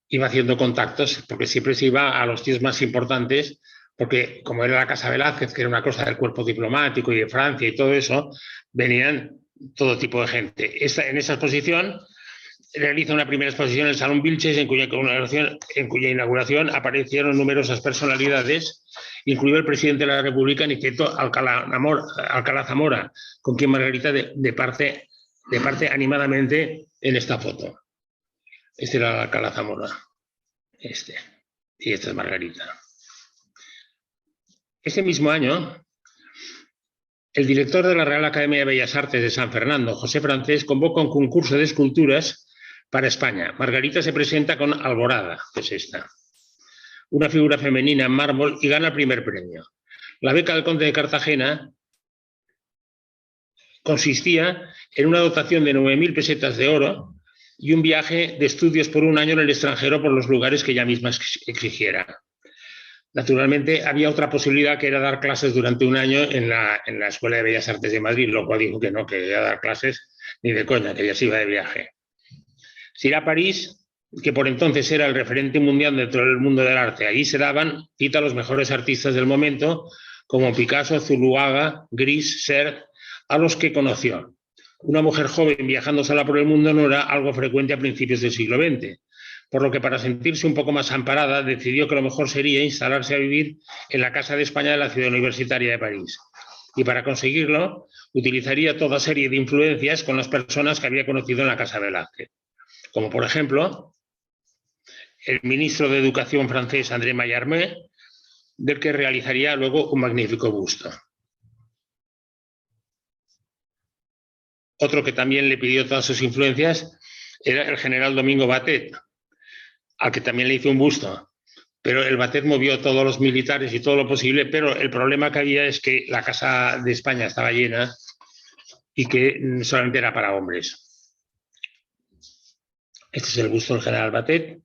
iba haciendo contactos, porque siempre se iba a los tíos más importantes, porque como era la Casa Velázquez, que era una cosa del cuerpo diplomático y de Francia y todo eso, venían todo tipo de gente. En esa exposición realiza una primera exposición en el Salón Vilches, en cuya inauguración aparecieron numerosas personalidades, incluido el presidente de la República, Niceto Alcalá Zamora, con quien Margarita departe animadamente en esta foto. Este era Alcalá Zamora. Y esta es Margarita. Ese mismo año, el director de la Real Academia de Bellas Artes de San Fernando, José Francés, convoca un concurso de esculturas para España. Margarita se presenta con Alborada, que es esta, una figura femenina en mármol, y gana el primer premio. La beca del Conde de Cartagena consistía en una dotación de 9.000 pesetas de oro y un viaje de estudios por un año en el extranjero por los lugares que ella misma exigiera. Naturalmente, había otra posibilidad, que era dar clases durante un año en la Escuela de Bellas Artes de Madrid, lo cual dijo que no, que iba a dar clases ni de coña, que ella se iba de viaje. Se irá a París, que por entonces era el referente mundial dentro del mundo del arte. Allí se daban cita a los mejores artistas del momento, como Picasso, Zuluaga, Gris, Serre, a los que conoció. Una mujer joven viajando sola por el mundo no era algo frecuente a principios del siglo XX, por lo que, para sentirse un poco más amparada, decidió que lo mejor sería instalarse a vivir en la Casa de España de la Ciudad Universitaria de París. Y para conseguirlo, utilizaría toda serie de influencias con las personas que había conocido en la Casa Velázquez, como por ejemplo el ministro de Educación francés André Mallarmé, del que realizaría luego un magnífico busto. Otro que también le pidió todas sus influencias era el general Domingo Batet, al que también le hizo un busto. Pero el Batet movió a todos los militares y todo lo posible, pero el problema que había es que la Casa de España estaba llena y que solamente era para hombres. Este es el busto del general Batet.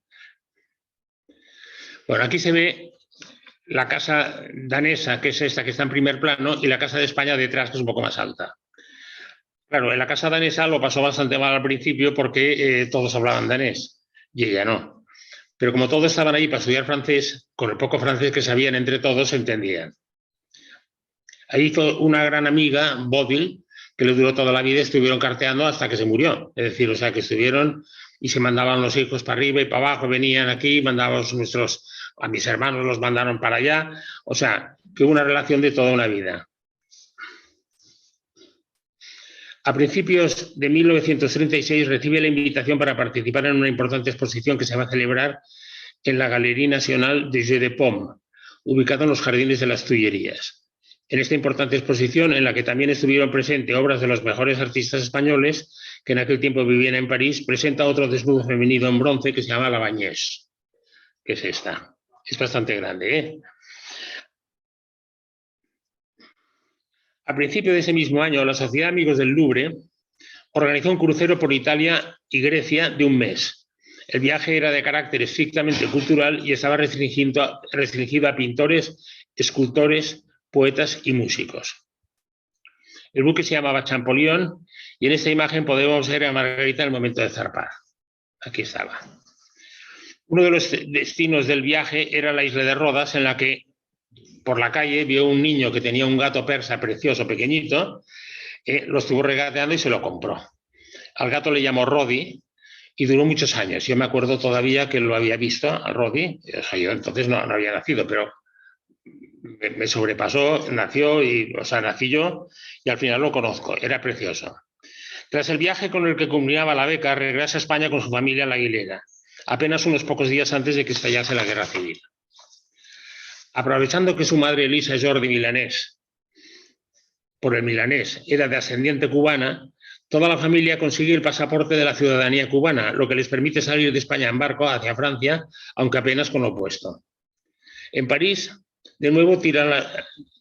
Bueno, aquí se ve la casa danesa, que es esta que está en primer plano, y la Casa de España detrás, que es un poco más alta. Claro, en la casa danesa lo pasó bastante mal al principio porque todos hablaban danés y ella no. Pero como todos estaban ahí para estudiar francés, con el poco francés que sabían entre todos se entendían. Ahí hizo una gran amiga, Bodil, que le duró toda la vida, estuvieron carteando hasta que se murió. Es decir, o sea, que estuvieron y se mandaban los hijos para arriba y para abajo, venían aquí, mandábamos a mis hermanos los mandaron para allá. O sea, que hubo una relación de toda una vida. A principios de 1936 recibe la invitación para participar en una importante exposición que se va a celebrar en la Galerie Nationale des Jeux de Paume, ubicado en los Jardines de las Tullerías. En esta importante exposición, en la que también estuvieron presentes obras de los mejores artistas españoles que en aquel tiempo vivían en París, presenta otro desnudo femenino en bronce que se llama La Bagnés, que es esta. Es bastante grande, ¿eh? A principios de ese mismo año, la Sociedad Amigos del Louvre organizó un crucero por Italia y Grecia de un mes, El viaje era de carácter estrictamente cultural y estaba restringido a pintores, escultores, poetas y músicos. El buque se llamaba Champollion y en esta imagen podemos ver a Margarita en el momento de zarpar. Aquí estaba. Uno de los destinos del viaje era la isla de Rodas, en la que por la calle vio un niño que tenía un gato persa precioso, pequeñito, lo estuvo regateando y se lo compró. Al gato le llamó Rodi y duró muchos años. Yo me acuerdo todavía que lo había visto a Rodi, o sea, yo entonces no había nacido, pero me sobrepasó, nací yo y al final lo conozco, era precioso. Tras el viaje con el que culminaba la beca, regresa a España con su familia a La Aguilera, apenas unos pocos días antes de que estallase la Guerra Civil. Aprovechando que su madre Elisa Jordi Milanés, por el milanés, era de ascendiente cubana, toda la familia consigue el pasaporte de la ciudadanía cubana, lo que les permite salir de España en barco hacia Francia, aunque apenas con lo opuesto. En París, de nuevo tira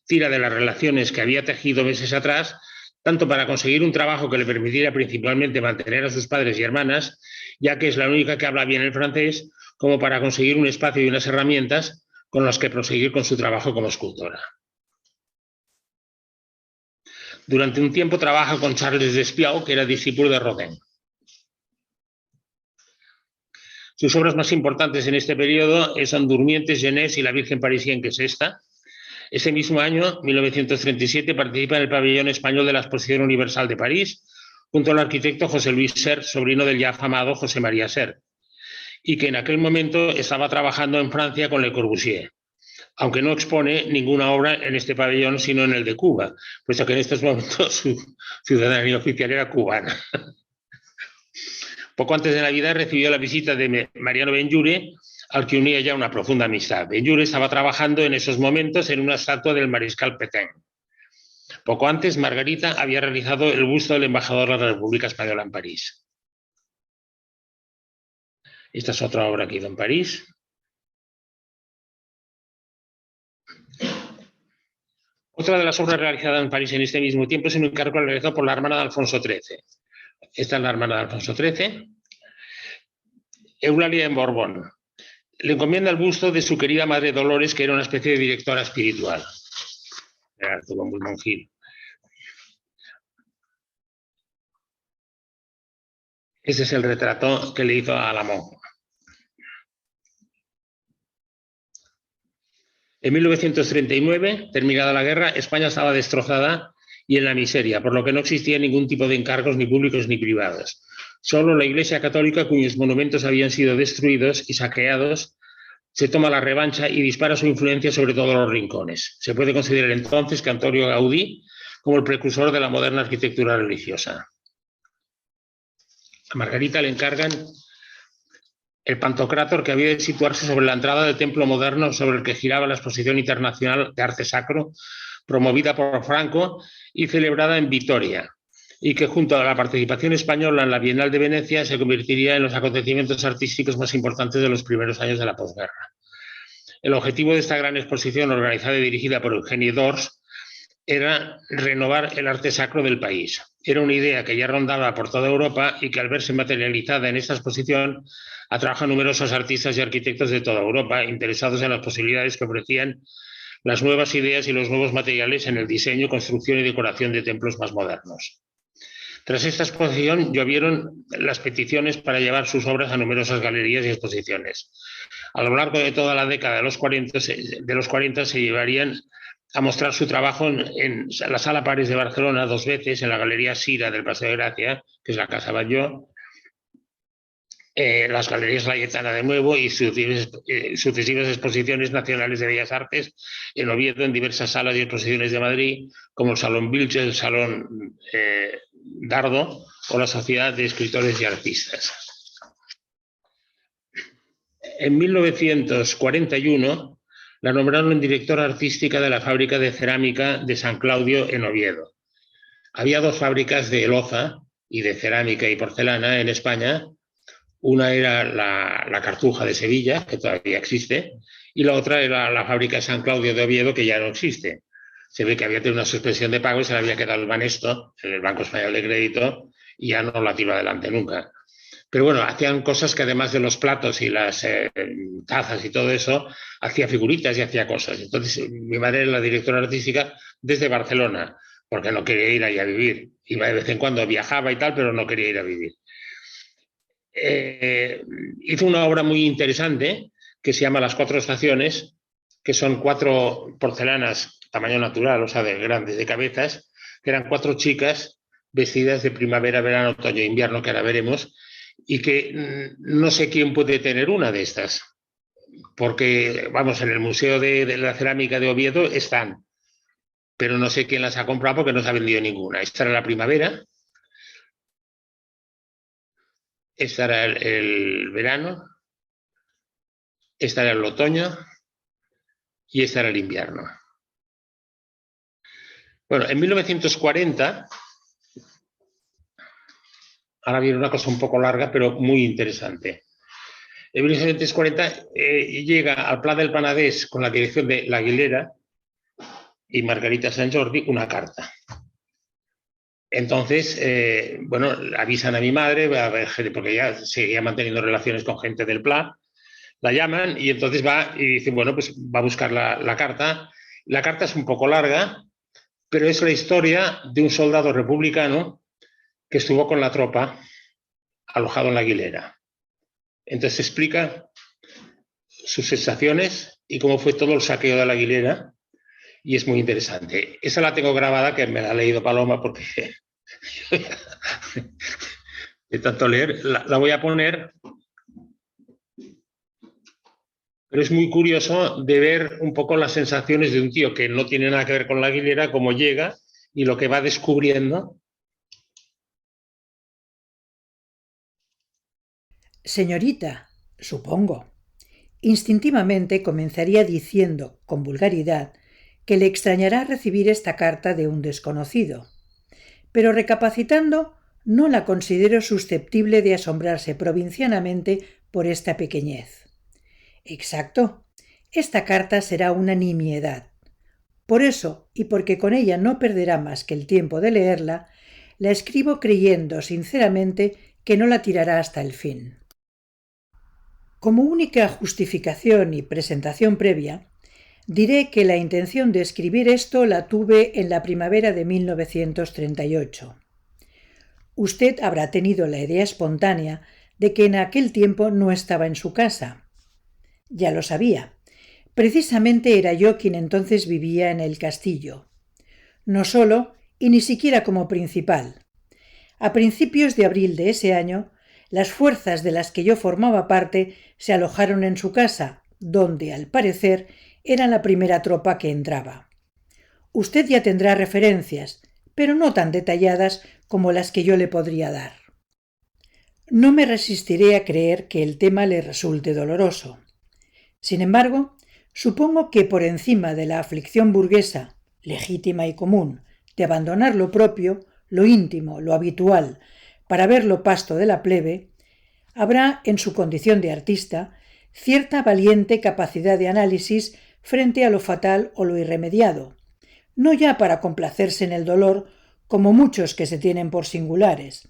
de las relaciones que había tejido meses atrás, tanto para conseguir un trabajo que le permitiera principalmente mantener a sus padres y hermanas, ya que es la única que habla bien el francés, como para conseguir un espacio y unas herramientas con las que proseguir con su trabajo como escultora. Durante un tiempo trabaja con Charles Despiau, que era discípulo de Rodin. Sus obras más importantes en este periodo son Durmientes, Genés y La Virgen Parisien, que es esta. Ese mismo año, 1937, participa en el pabellón español de la Exposición Universal de París, junto al arquitecto José Luis Sert, sobrino del ya afamado José María Sert, y que en aquel momento estaba trabajando en Francia con Le Corbusier, aunque no expone ninguna obra en este pabellón, sino en el de Cuba, puesto que en estos momentos su ciudadanía oficial era cubana. Poco antes de Navidad recibió la visita de Mariano Benlliure, al que unía ya una profunda amistad. Benlliure estaba trabajando en esos momentos en una estatua del mariscal Pétain. Poco antes, Margarita había realizado el busto del embajador de la República Española en París. Esta es otra obra que hizo en París. Otra de las obras realizadas en París en este mismo tiempo es un encargo realizado por la hermana de Alfonso XIII. Esta es la hermana de Alfonso XIII. Eulalia en Borbón. Le encomienda el busto de su querida madre Dolores, que era una especie de directora espiritual. Era todo muy monjil. Ese es el retrato que le hizo a la monja. En 1939, terminada la guerra, España estaba destrozada y en la miseria, por lo que no existía ningún tipo de encargos ni públicos ni privados. Solo la Iglesia Católica, cuyos monumentos habían sido destruidos y saqueados, se toma la revancha y dispara su influencia sobre todos los rincones. Se puede considerar entonces que Antonio Gaudí como el precursor de la moderna arquitectura religiosa. A Margarita le encargan el Pantocrátor, que había de situarse sobre la entrada del templo moderno sobre el que giraba la Exposición Internacional de Arte Sacro, promovida por Franco y celebrada en Vitoria, y que junto a la participación española en la Bienal de Venecia se convertiría en los acontecimientos artísticos más importantes de los primeros años de la posguerra. El objetivo de esta gran exposición, organizada y dirigida por Eugenie Dors, era renovar el arte sacro del país. Era una idea que ya rondaba por toda Europa y que al verse materializada en esta exposición atrajo a numerosos artistas y arquitectos de toda Europa interesados en las posibilidades que ofrecían las nuevas ideas y los nuevos materiales en el diseño, construcción y decoración de templos más modernos. Tras esta exposición llovieron las peticiones para llevar sus obras a numerosas galerías y exposiciones. A lo largo de toda la década de los 40 se llevarían a mostrar su trabajo en la Sala París de Barcelona 2 veces, en la Galería Sira del Paseo de Gracia, que es la Casa Batlló, las Galerías Layetana de nuevo y sucesivas exposiciones nacionales de Bellas Artes en Oviedo, en diversas salas y exposiciones de Madrid, como el Salón Vilche, el Salón Dardo o la Sociedad de Escritores y Artistas. En 1941 la nombraron directora artística de la fábrica de cerámica de San Claudio en Oviedo. Había 2 fábricas de loza y de cerámica y porcelana en España. Una era la Cartuja de Sevilla, que todavía existe, y la otra era la fábrica de San Claudio de Oviedo, que ya no existe. Se ve que había tenido una suspensión de pago y se le había quedado el Banesto, el Banco Español de Crédito, y ya no la tiró adelante nunca. Pero bueno, hacían cosas que además de los platos y las tazas y todo eso, hacía figuritas y hacía cosas. Entonces, mi madre era la directora artística desde Barcelona, porque no quería ir ahí a vivir. Iba de vez en cuando, viajaba y tal, pero no quería ir a vivir. Hizo una obra muy interesante que se llama Las Cuatro Estaciones, que son 4 porcelanas tamaño natural, o sea, de grandes, de cabezas, que eran 4 chicas vestidas de primavera, verano, otoño e invierno, que ahora veremos, y que no sé quién puede tener una de estas, porque, vamos, en el Museo de la Cerámica de Oviedo están, pero no sé quién las ha comprado porque no se ha vendido ninguna. Esta era la primavera, esta era el verano, esta era el otoño y esta era el invierno. Bueno, en 1940, ahora viene una cosa un poco larga, pero muy interesante. En 1940 llega al Pla del Penedès con la dirección de La Aguilera y Margarita Sant Jordi una carta. Entonces, bueno, avisan a mi madre, porque ella seguía manteniendo relaciones con gente del Pla, la llaman y entonces va y dice, bueno, pues va a buscar la carta. La carta es un poco larga, pero es la historia de un soldado republicano que estuvo con la tropa alojado en La Aguilera. Entonces explica sus sensaciones y cómo fue todo el saqueo de La Aguilera y es muy interesante. Esa la tengo grabada, que me la ha leído Paloma porque de tanto leer, la voy a poner. Pero es muy curioso de ver un poco las sensaciones de un tío que no tiene nada que ver con La Aguilera, cómo llega y lo que va descubriendo. Señorita, supongo. Instintivamente comenzaría diciendo, con vulgaridad, que le extrañará recibir esta carta de un desconocido. Pero recapacitando, no la considero susceptible de asombrarse provincianamente por esta pequeñez. Exacto. Esta carta será una nimiedad. Por eso, y porque con ella no perderá más que el tiempo de leerla, la escribo creyendo sinceramente que no la tirará hasta el fin. Como única justificación y presentación previa, diré que la intención de escribir esto la tuve en la primavera de 1938. Usted habrá tenido la idea espontánea de que en aquel tiempo no estaba en su casa. Ya lo sabía. Precisamente era yo quien entonces vivía en el castillo. No solo, y ni siquiera como principal. A principios de abril de ese año, las fuerzas de las que yo formaba parte se alojaron en su casa, donde, al parecer, era la primera tropa que entraba. Usted ya tendrá referencias, pero no tan detalladas como las que yo le podría dar. No me resistiré a creer que el tema le resulte doloroso. Sin embargo, supongo que por encima de la aflicción burguesa, legítima y común, de abandonar lo propio, lo íntimo, lo habitual, para ver lo pasto de la plebe, habrá, en su condición de artista, cierta valiente capacidad de análisis frente a lo fatal o lo irremediado, no ya para complacerse en el dolor, como muchos que se tienen por singulares,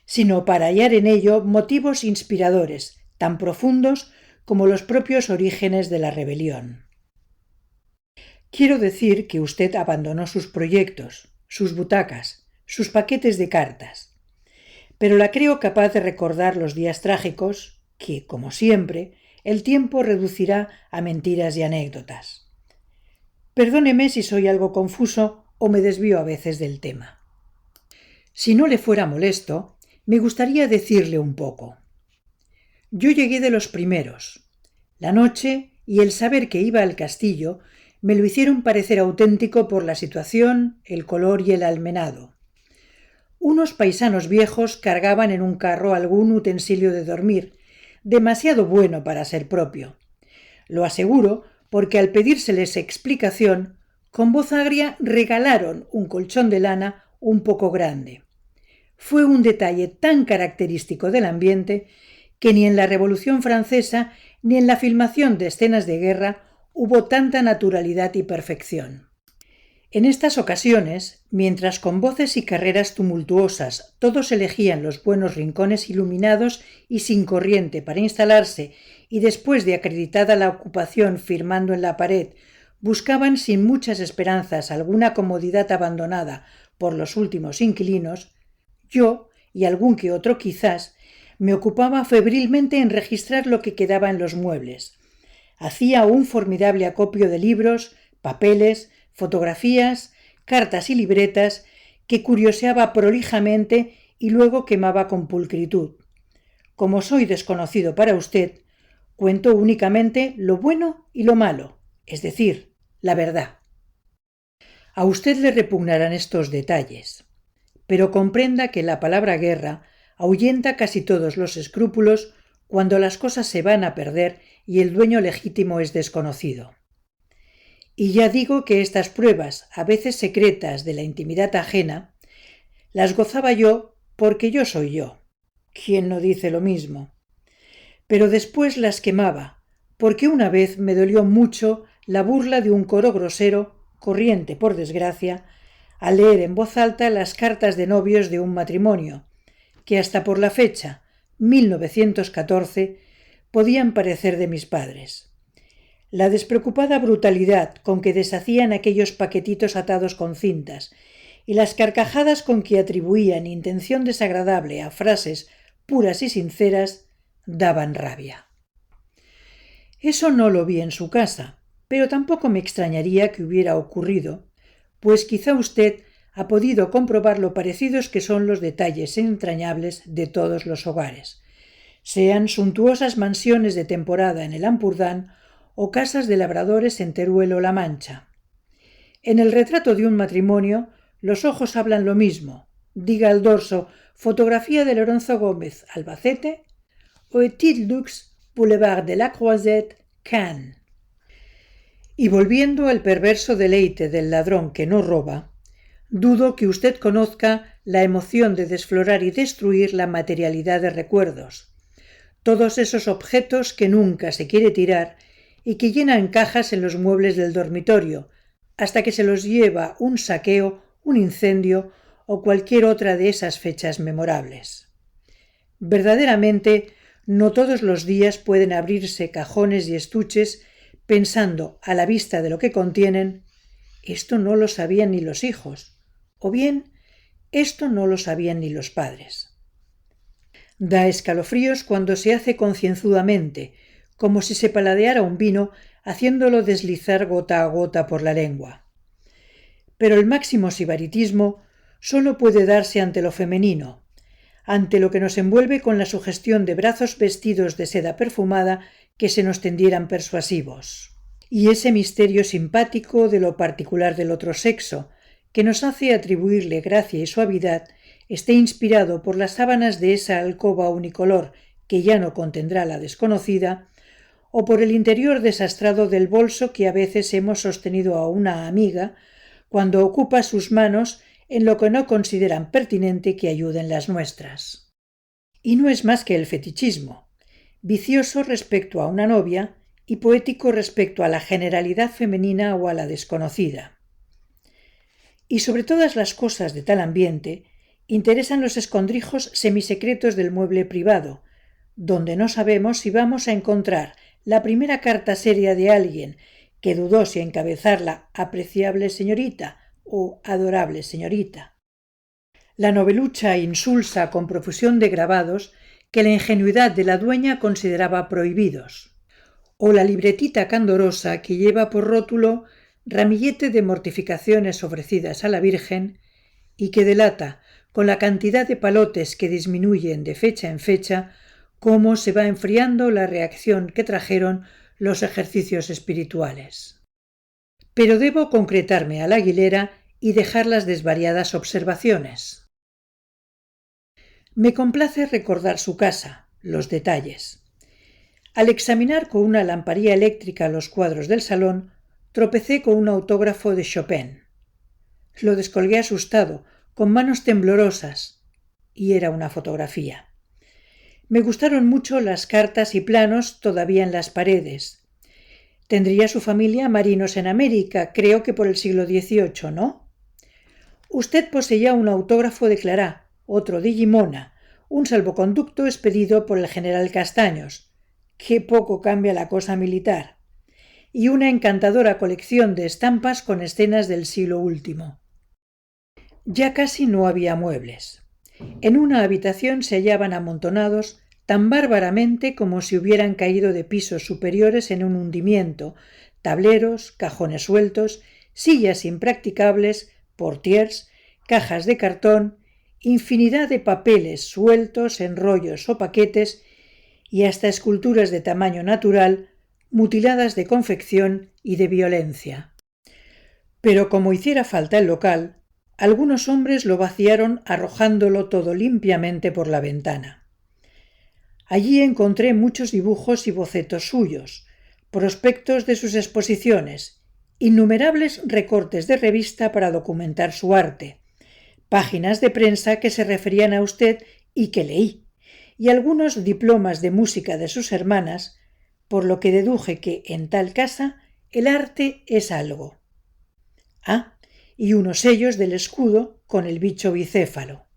sino para hallar en ello motivos inspiradores, tan profundos como los propios orígenes de la rebelión. Quiero decir que usted abandonó sus proyectos, sus butacas, sus paquetes de cartas, pero la creo capaz de recordar los días trágicos que, como siempre, el tiempo reducirá a mentiras y anécdotas. Perdóneme si soy algo confuso o me desvío a veces del tema. Si no le fuera molesto, me gustaría decirle un poco. Yo llegué de los primeros. La noche y el saber que iba al castillo me lo hicieron parecer auténtico por la situación, el color y el almenado. Unos paisanos viejos cargaban en un carro algún utensilio de dormir, demasiado bueno para ser propio. Lo aseguro porque al pedírseles explicación, con voz agria regalaron un colchón de lana un poco grande. Fue un detalle tan característico del ambiente que ni en la Revolución Francesa ni en la filmación de escenas de guerra hubo tanta naturalidad y perfección. En estas ocasiones, mientras con voces y carreras tumultuosas todos elegían los buenos rincones iluminados y sin corriente para instalarse, y después de acreditada la ocupación firmando en la pared, buscaban sin muchas esperanzas alguna comodidad abandonada por los últimos inquilinos, yo, y algún que otro quizás, me ocupaba febrilmente en registrar lo que quedaba en los muebles. Hacía un formidable acopio de libros, papeles, fotografías, cartas y libretas que curioseaba prolijamente y luego quemaba con pulcritud. Como soy desconocido para usted, cuento únicamente lo bueno y lo malo, es decir, la verdad. A usted le repugnarán estos detalles, pero comprenda que la palabra guerra ahuyenta casi todos los escrúpulos cuando las cosas se van a perder y el dueño legítimo es desconocido. Y ya digo que estas pruebas, a veces secretas de la intimidad ajena, las gozaba yo porque yo soy yo. ¿Quién no dice lo mismo? Pero después las quemaba, porque una vez me dolió mucho la burla de un coro grosero, corriente por desgracia, al leer en voz alta las cartas de novios de un matrimonio, que hasta por la fecha, 1914, podían parecer de mis padres. La despreocupada brutalidad con que deshacían aquellos paquetitos atados con cintas y las carcajadas con que atribuían intención desagradable a frases puras y sinceras daban rabia. Eso no lo vi en su casa, pero tampoco me extrañaría que hubiera ocurrido, pues quizá usted ha podido comprobar lo parecidos que son los detalles entrañables de todos los hogares, sean suntuosas mansiones de temporada en el Ampurdán o casas de labradores en Teruel o La Mancha. En el retrato de un matrimonio, los ojos hablan lo mismo, diga el dorso fotografía de Lorenzo Gómez, Albacete, o Petit Lux, Boulevard de la Croisette, Cannes. Y volviendo al perverso deleite del ladrón que no roba, dudo que usted conozca la emoción de desflorar y destruir la materialidad de recuerdos, todos esos objetos que nunca se quiere tirar y que llenan cajas en los muebles del dormitorio, hasta que se los lleva un saqueo, un incendio o cualquier otra de esas fechas memorables. Verdaderamente, no todos los días pueden abrirse cajones y estuches pensando, a la vista de lo que contienen, esto no lo sabían ni los hijos, o bien, esto no lo sabían ni los padres. Da escalofríos cuando se hace concienzudamente, como si se paladeara un vino, haciéndolo deslizar gota a gota por la lengua. Pero el máximo sibaritismo solo puede darse ante lo femenino, ante lo que nos envuelve con la sugestión de brazos vestidos de seda perfumada que se nos tendieran persuasivos, y ese misterio simpático de lo particular del otro sexo, que nos hace atribuirle gracia y suavidad, esté inspirado por las sábanas de esa alcoba unicolor que ya no contendrá la desconocida, o por el interior desastrado del bolso que a veces hemos sostenido a una amiga cuando ocupa sus manos en lo que no consideran pertinente que ayuden las nuestras. Y no es más que el fetichismo, vicioso respecto a una novia y poético respecto a la generalidad femenina o a la desconocida. Y sobre todas las cosas de tal ambiente interesan los escondrijos semisecretos del mueble privado, donde no sabemos si vamos a encontrar la primera carta seria de alguien que dudó si encabezarla apreciable señorita o adorable señorita, la novelucha insulsa con profusión de grabados que la ingenuidad de la dueña consideraba prohibidos, o la libretita candorosa que lleva por rótulo ramillete de mortificaciones ofrecidas a la Virgen y que delata, con la cantidad de palotes que disminuyen de fecha en fecha, cómo se va enfriando la reacción que trajeron los ejercicios espirituales. Pero debo concretarme a la Aguilera y dejar las desvariadas observaciones. Me complace recordar su casa, los detalles. Al examinar con una lamparilla eléctrica los cuadros del salón, tropecé con un autógrafo de Chopin. Lo descolgué asustado, con manos temblorosas, y era una fotografía. Me gustaron mucho las cartas y planos todavía en las paredes. Tendría su familia marinos en América, creo que por el siglo XVIII, ¿no? Usted poseía un autógrafo de Clará, otro de Gimona, un salvoconducto expedido por el general Castaños. Qué poco cambia la cosa militar. Y una encantadora colección de estampas con escenas del siglo último. Ya casi no había muebles. En una habitación se hallaban amontonados tan bárbaramente como si hubieran caído de pisos superiores en un hundimiento, tableros, cajones sueltos, sillas impracticables, portiers, cajas de cartón, infinidad de papeles sueltos en rollos o paquetes y hasta esculturas de tamaño natural, mutiladas de confección y de violencia. Pero como hiciera falta el local, algunos hombres lo vaciaron arrojándolo todo limpiamente por la ventana. Allí encontré muchos dibujos y bocetos suyos, prospectos de sus exposiciones, innumerables recortes de revista para documentar su arte, páginas de prensa que se referían a usted y que leí, y algunos diplomas de música de sus hermanas, por lo que deduje que en tal casa el arte es algo. Ah, y unos sellos del escudo con el bicho bicéfalo.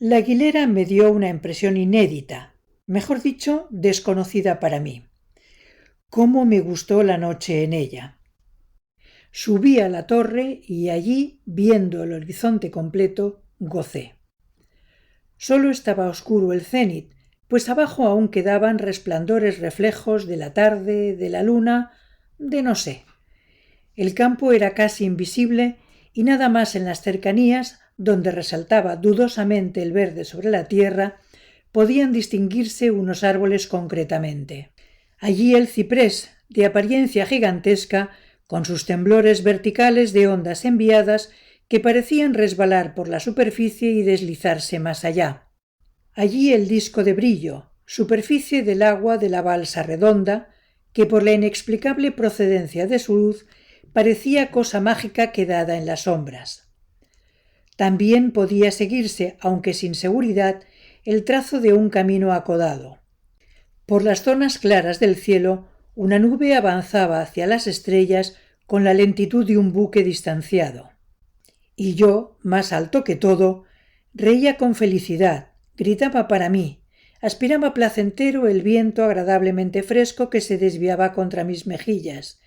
La Aguilera me dio una impresión inédita, mejor dicho, desconocida para mí. Cómo me gustó la noche en ella. Subí a la torre y allí, viendo el horizonte completo, gocé. Solo estaba oscuro el cénit, pues abajo aún quedaban resplandores reflejos de la tarde, de la luna, de no sé. El campo era casi invisible y nada más en las cercanías, donde resaltaba dudosamente el verde sobre la tierra, podían distinguirse unos árboles concretamente. Allí el ciprés, de apariencia gigantesca, con sus temblores verticales de ondas enviadas que parecían resbalar por la superficie y deslizarse más allá. Allí el disco de brillo, superficie del agua de la balsa redonda, que por la inexplicable procedencia de su luz parecía cosa mágica quedada en las sombras. También podía seguirse, aunque sin seguridad, el trazo de un camino acodado. Por las zonas claras del cielo, una nube avanzaba hacia las estrellas con la lentitud de un buque distanciado. Y yo, más alto que todo, reía con felicidad, gritaba para mí, aspiraba placentero el viento agradablemente fresco que se desviaba contra mis mejillas.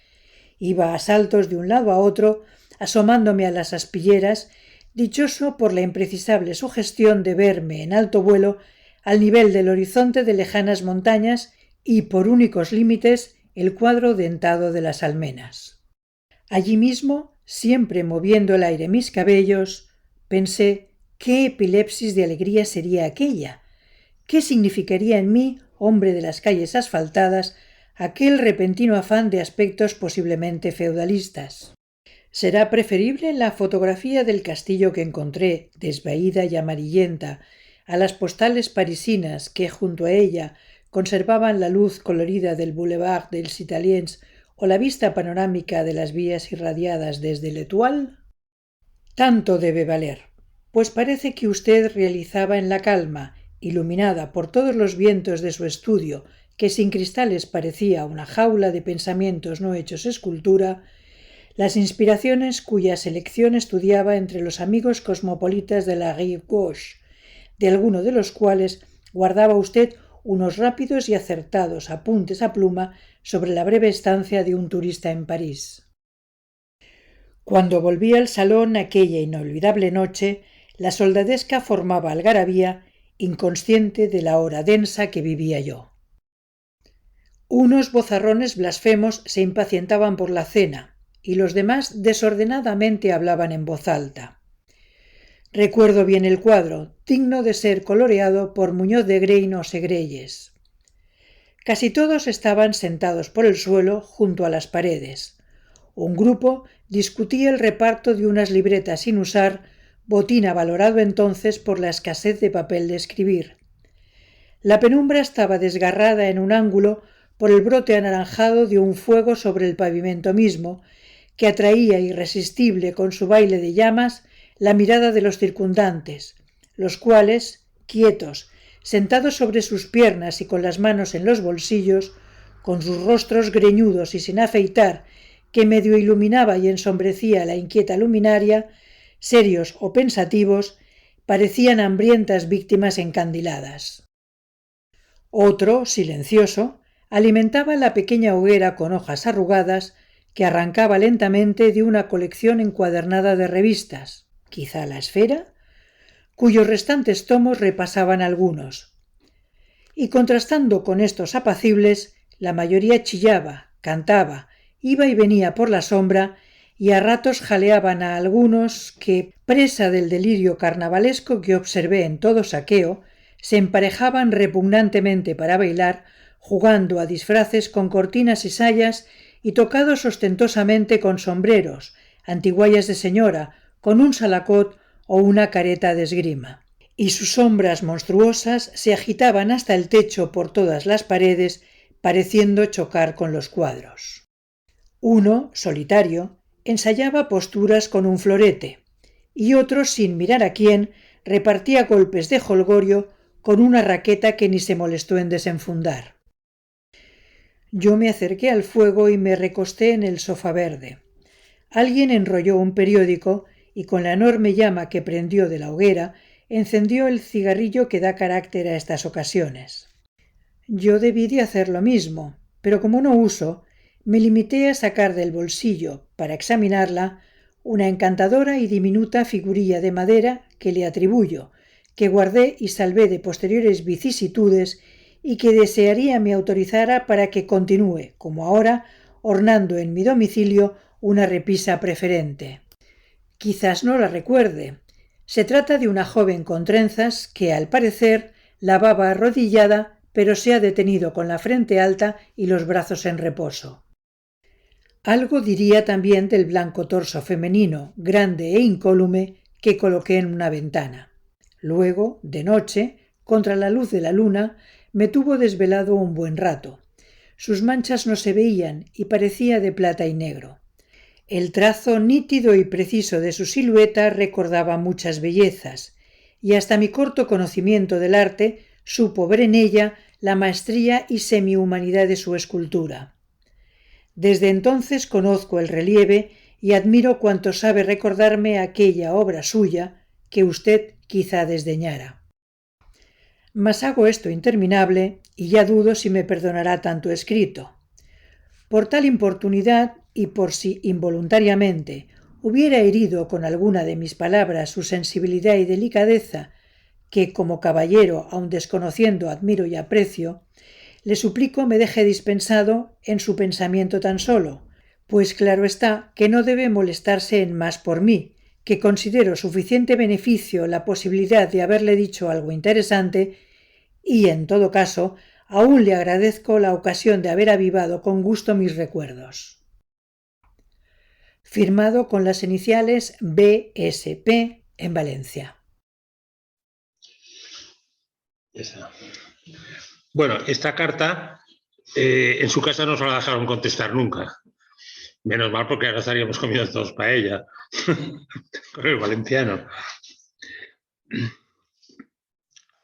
Iba a saltos de un lado a otro, asomándome a las aspilleras, dichoso por la imprecisable sugestión de verme en alto vuelo al nivel del horizonte de lejanas montañas y por únicos límites el cuadro dentado de las almenas. Allí mismo, siempre moviendo el aire mis cabellos, pensé qué epilepsis de alegría sería aquella, qué significaría en mí, hombre de las calles asfaltadas, aquel repentino afán de aspectos posiblemente feudalistas. ¿Será preferible la fotografía del castillo que encontré, desvaída y amarillenta, a las postales parisinas que, junto a ella, conservaban la luz colorida del Boulevard dels Italiens o la vista panorámica de las vías irradiadas desde l'Étoile? Tanto debe valer, pues parece que usted realizaba en la calma, iluminada por todos los vientos de su estudio, que sin cristales parecía una jaula de pensamientos no hechos escultura, las inspiraciones cuya selección estudiaba entre los amigos cosmopolitas de la Rive Gauche, de alguno de los cuales guardaba usted unos rápidos y acertados apuntes a pluma sobre la breve estancia de un turista en París. Cuando volví al salón aquella inolvidable noche, la soldadesca formaba algarabía, inconsciente de la hora densa que vivía yo. Unos bozarrones blasfemos se impacientaban por la cena, y los demás desordenadamente hablaban en voz alta. Recuerdo bien el cuadro, digno de ser coloreado por Muñoz de Grein o Segreyes. Casi todos estaban sentados por el suelo junto a las paredes. Un grupo discutía el reparto de unas libretas sin usar, botín avalorado entonces por la escasez de papel de escribir. La penumbra estaba desgarrada en un ángulo por el brote anaranjado de un fuego sobre el pavimento mismo, que atraía irresistible con su baile de llamas la mirada de los circundantes, los cuales, quietos, sentados sobre sus piernas y con las manos en los bolsillos, con sus rostros greñudos y sin afeitar, que medio iluminaba y ensombrecía la inquieta luminaria, serios o pensativos, parecían hambrientas víctimas encandiladas. Otro, silencioso, alimentaba la pequeña hoguera con hojas arrugadas que arrancaba lentamente de una colección encuadernada de revistas, quizá La Esfera, cuyos restantes tomos repasaban algunos. Y contrastando con estos apacibles, la mayoría chillaba, cantaba, iba y venía por la sombra, y a ratos jaleaban a algunos que, presa del delirio carnavalesco que observé en todo saqueo, se emparejaban repugnantemente para bailar, jugando a disfraces con cortinas y sayas y tocados ostentosamente con sombreros, antiguallas de señora, con un salacot o una careta de esgrima. Y sus sombras monstruosas se agitaban hasta el techo por todas las paredes, pareciendo chocar con los cuadros. Uno, solitario, ensayaba posturas con un florete, y otro, sin mirar a quién, repartía golpes de jolgorio con una raqueta que ni se molestó en desenfundar. Yo me acerqué al fuego y me recosté en el sofá verde. Alguien enrolló un periódico y con la enorme llama que prendió de la hoguera encendió el cigarrillo que da carácter a estas ocasiones. Yo debí de hacer lo mismo, pero como no uso, me limité a sacar del bolsillo, para examinarla, una encantadora y diminuta figurilla de madera que le atribuyo, que guardé y salvé de posteriores vicisitudes y que desearía me autorizara para que continúe, como ahora, ornando en mi domicilio una repisa preferente. Quizás no la recuerde. Se trata de una joven con trenzas que, al parecer, lavaba arrodillada, pero se ha detenido con la frente alta y los brazos en reposo. Algo diría también del blanco torso femenino, grande e incólume, que coloqué en una ventana. Luego, de noche, contra la luz de la luna, me tuvo desvelado un buen rato. Sus manchas no se veían y parecía de plata y negro. El trazo nítido y preciso de su silueta recordaba muchas bellezas, y hasta mi corto conocimiento del arte supo ver en ella la maestría y semihumanidad de su escultura. Desde entonces conozco el relieve y admiro cuanto sabe recordarme aquella obra suya que usted quizá desdeñara. Mas hago esto interminable y ya dudo si me perdonará tanto escrito. Por tal importunidad y por si involuntariamente hubiera herido con alguna de mis palabras su sensibilidad y delicadeza, que como caballero, aun desconociendo, admiro y aprecio, le suplico me deje dispensado en su pensamiento tan solo, pues claro está que no debe molestarse en más por mí, que considero suficiente beneficio la posibilidad de haberle dicho algo interesante y, en todo caso, aún le agradezco la ocasión de haber avivado con gusto mis recuerdos. Firmado con las iniciales BSP en Valencia. Bueno, esta carta en su casa no se la dejaron contestar nunca. Menos mal, porque ahora estaríamos comiendo todos paella con el valenciano.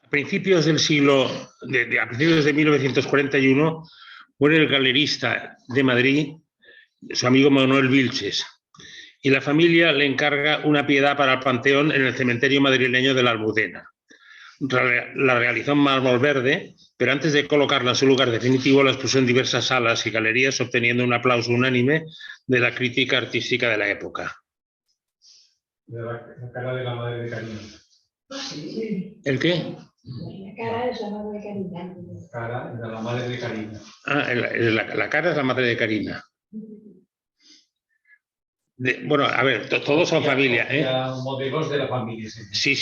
A principios del siglo, a principios de 1941, muere el galerista de Madrid, su amigo Manuel Vilches, y la familia le encarga una piedad para el panteón en el cementerio madrileño de la Almudena. La realizó en mármol verde, pero antes de colocarla en su lugar definitivo la expuso en diversas salas y galerías, obteniendo un aplauso unánime de la crítica artística de la época. La cara de la madre de Karina. ¿El qué? La cara es la madre de Karina. La cara de la madre de Karina. Ah, la cara es la madre de Karina. Bueno, a ver, todos son familia, ¿eh? Modelos de la familia. Sí.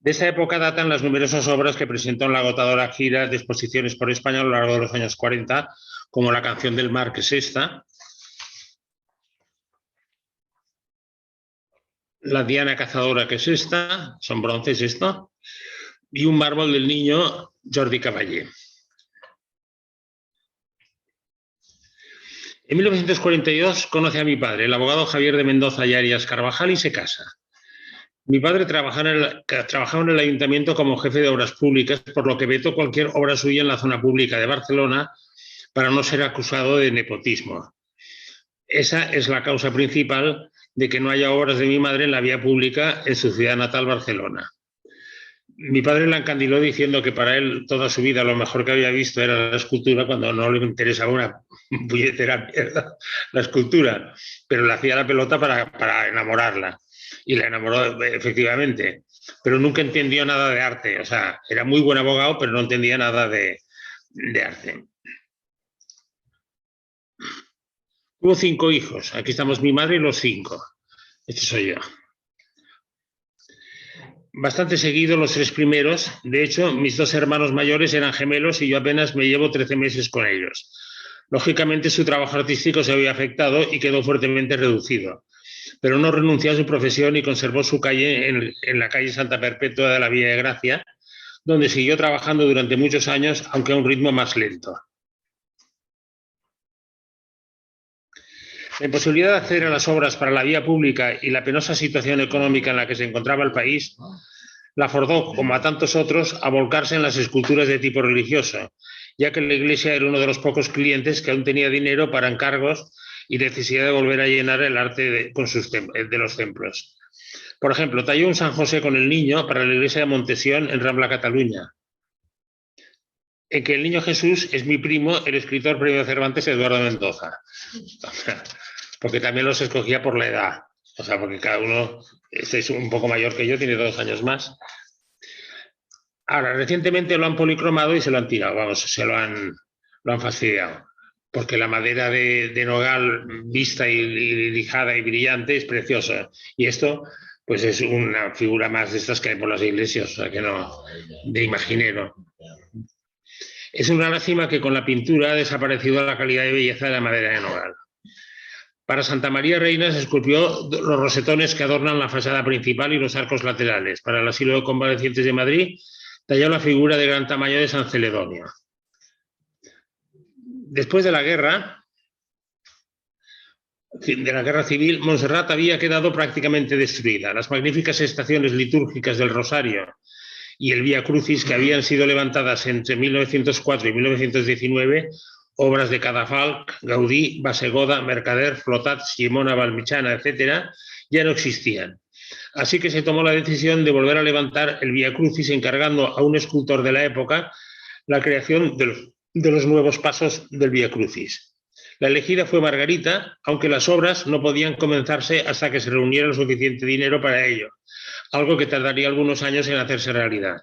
De esa época datan las numerosas obras que presentó en la agotadora gira de exposiciones por España a lo largo de los años 40, como La canción del mar, que es esta, La Diana cazadora, que es esta, son bronces esto, y un mármol del niño Jordi Cavallé. En 1942 conoce a mi padre, el abogado Javier de Mendoza y Arias Carvajal, y se casa. Mi padre trabajaba en el ayuntamiento como jefe de obras públicas, por lo que vetó cualquier obra suya en la zona pública de Barcelona para no ser acusado de nepotismo. Esa es la causa principal de que no haya obras de mi madre en la vía pública en su ciudad natal, Barcelona. Mi padre la encandiló diciendo que para él toda su vida lo mejor que había visto era la escultura, cuando no le interesaba una puñetera mierda la escultura, pero le hacía la pelota para enamorarla. Y la enamoró efectivamente, pero nunca entendió nada de arte. O sea, era muy buen abogado, pero no entendía nada de arte. Tuvo 5 hijos. Aquí estamos mi madre y los 5. Este soy yo. Bastante seguido los 3 primeros. De hecho, mis 2 hermanos mayores eran gemelos y yo apenas me llevo 13 meses con ellos. Lógicamente, su trabajo artístico se había afectado y quedó fuertemente reducido, pero no renunció a su profesión y conservó su calle en la calle Santa Perpetua de la Villa de Gracia, donde siguió trabajando durante muchos años, aunque a un ritmo más lento. La imposibilidad de acceder a las obras para la vía pública y la penosa situación económica en la que se encontraba el país la forzó, como a tantos otros, a volcarse en las esculturas de tipo religioso, ya que la Iglesia era uno de los pocos clientes que aún tenía dinero para encargos y necesidad de volver a llenar el arte de los templos. Por ejemplo, talló un San José con el Niño para la iglesia de Montesión en Rambla, Cataluña, en que el Niño Jesús es mi primo, el escritor premio Cervantes Eduardo Mendoza, porque también los escogía por la edad, o sea, porque cada uno es un poco mayor que yo, tiene 2 años más. Ahora, recientemente lo han policromado y se lo han tirado, vamos, lo han fastidiado, porque la madera de nogal vista y lijada y brillante es preciosa. Y esto, pues es una figura más de estas que hay por las iglesias, o sea, que no, de imaginero. Es una lástima que con la pintura ha desaparecido la calidad de belleza de la madera de nogal. Para Santa María Reina se esculpió los rosetones que adornan la fachada principal y los arcos laterales. Para el asilo de convalecientes de Madrid talló la figura de gran tamaño de San Celedonio. Después de la guerra civil, Montserrat había quedado prácticamente destruida. Las magníficas estaciones litúrgicas del Rosario y el Vía Crucis, que habían sido levantadas entre 1904 y 1919, obras de Cadafalch, Gaudí, Bassegoda, Mercader, Flotat, Simona Valmichana, etc., ya no existían. Así que se tomó la decisión de volver a levantar el Vía Crucis, encargando a un escultor de la época la creación de los nuevos pasos del Vía Crucis. La elegida fue Margarita, aunque las obras no podían comenzarse hasta que se reuniera el suficiente dinero para ello, algo que tardaría algunos años en hacerse realidad.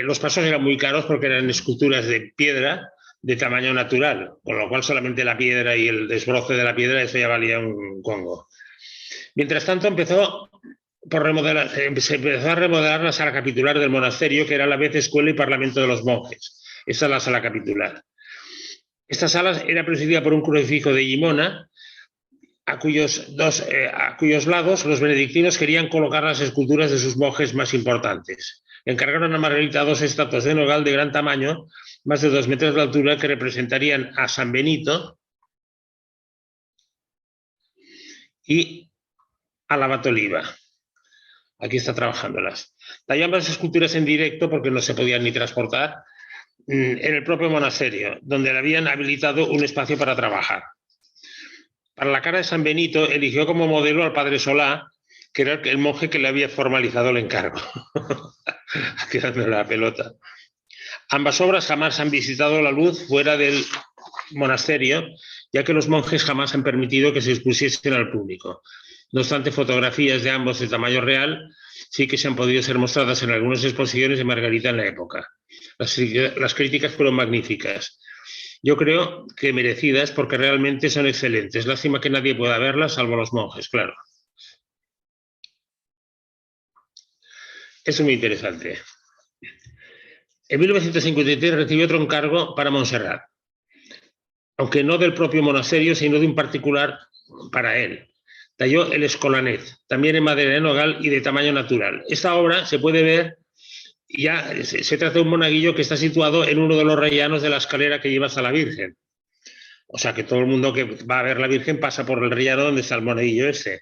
Los pasos eran muy caros porque eran esculturas de piedra de tamaño natural, con lo cual solamente la piedra y el desbroce de la piedra, eso ya valía un congo. Mientras tanto, se empezó a remodelar la sala capitular del monasterio, que era a la vez escuela y parlamento de los monjes. Esta es la sala capitular. Esta sala era presidida por un crucifijo de Gimona, a cuyos lados los benedictinos querían colocar las esculturas de sus monjes más importantes. Le encargaron a Margarita 2 estatuas de nogal de gran tamaño, más de 2 metros de altura, que representarían a San Benito y a la Beata Oliva. Aquí está trabajándolas. Talló ambas esculturas en directo porque no se podían ni transportar en el propio monasterio, donde le habían habilitado un espacio para trabajar. Para la cara de San Benito eligió como modelo al padre Solá, que era el monje que le había formalizado el encargo. Aquí dándole la pelota. Ambas obras jamás han visitado la luz fuera del monasterio, ya que los monjes jamás han permitido que se expusiesen al público. No obstante, fotografías de ambos de tamaño real sí que se han podido ser mostradas en algunas exposiciones de Margarita en la época. Las críticas fueron magníficas. Yo creo que merecidas porque realmente son excelentes. Lástima que nadie pueda verlas, salvo los monjes, claro. Es muy interesante. En 1953 recibió otro encargo para Montserrat, aunque no del propio monasterio, sino de un particular para él. Talló el Escolanet, también en madera de nogal y de tamaño natural. Esta obra se puede ver, ya se trata de un monaguillo que está situado en uno de los rellanos de la escalera que lleva hasta la Virgen. O sea que todo el mundo que va a ver la Virgen pasa por el rellano donde está el monaguillo ese.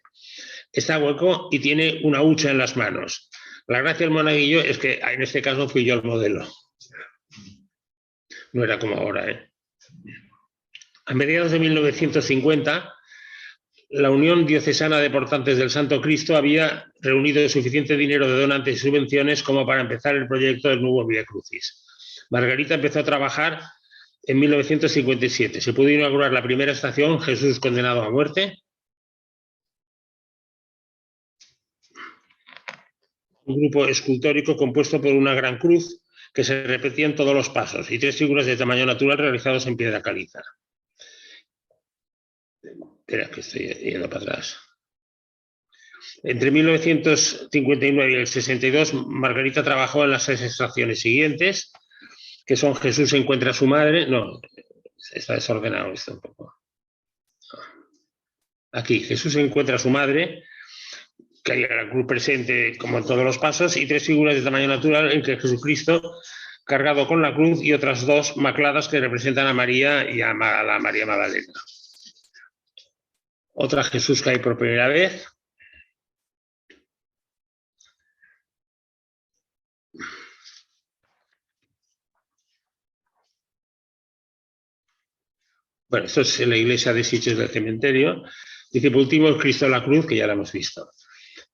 está hueco y tiene una hucha en las manos. La gracia del monaguillo es que en este caso fui yo el modelo. No era como ahora, ¿eh? A mediados de 1950, la Unión Diocesana de Portantes del Santo Cristo había reunido suficiente dinero de donantes y subvenciones como para empezar el proyecto del nuevo Vía Crucis. Margarita empezó a trabajar en 1957. Se pudo inaugurar la primera estación, Jesús condenado a muerte. Un grupo escultórico compuesto por una gran cruz que se repetía en todos los pasos y 3 figuras de tamaño natural realizadas en piedra caliza. Espera, que estoy yendo para atrás. Entre 1959 y el 62, Margarita trabajó en las 6 estaciones siguientes, que son Jesús encuentra a su madre. No, está desordenado esto un poco. Aquí, Jesús encuentra a su madre, que hay la cruz presente como en todos los pasos, y 3 figuras de tamaño natural en que Jesucristo cargado con la cruz y otras 2 macladas que representan a María y a la María Magdalena. Otra Jesús cae por primera vez. Bueno, esto es la iglesia de Sitges del cementerio. Dice, por último, el Cristo de la Cruz, que ya lo hemos visto.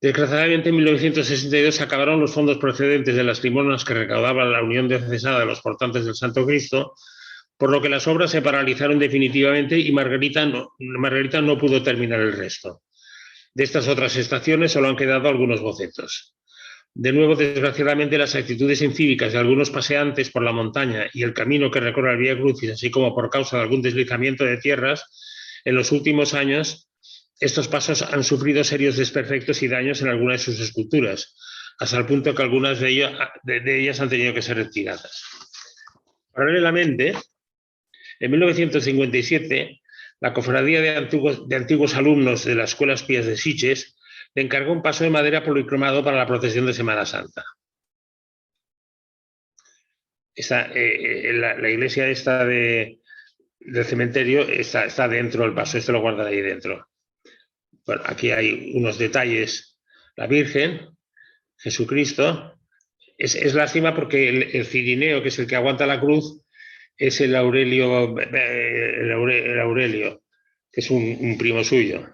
Desgraciadamente, en 1962 se acabaron los fondos procedentes de las limonas que recaudaba la Unión Diocesana de los Portantes del Santo Cristo, por lo que las obras se paralizaron definitivamente y Margarita no pudo terminar el resto. De estas otras estaciones solo han quedado algunos bocetos. De nuevo, desgraciadamente, las actitudes incívicas de algunos paseantes por la montaña y el camino que recorre el Vía Crucis, así como por causa de algún deslizamiento de tierras, en los últimos años, estos pasos han sufrido serios desperfectos y daños en algunas de sus esculturas, hasta el punto que algunas de ellas han tenido que ser retiradas. Paralelamente, en 1957, la Cofradía de Antiguos Alumnos de las Escuelas Pías de Sitges le encargó un paso de madera policromado para la procesión de Semana Santa. La iglesia esta del cementerio está dentro del paso, esto lo guardan ahí dentro. Bueno, aquí hay unos detalles. La Virgen, Jesucristo. Es lástima porque el cirineo, que es el que aguanta la cruz, es el Aurelio, que es un primo suyo.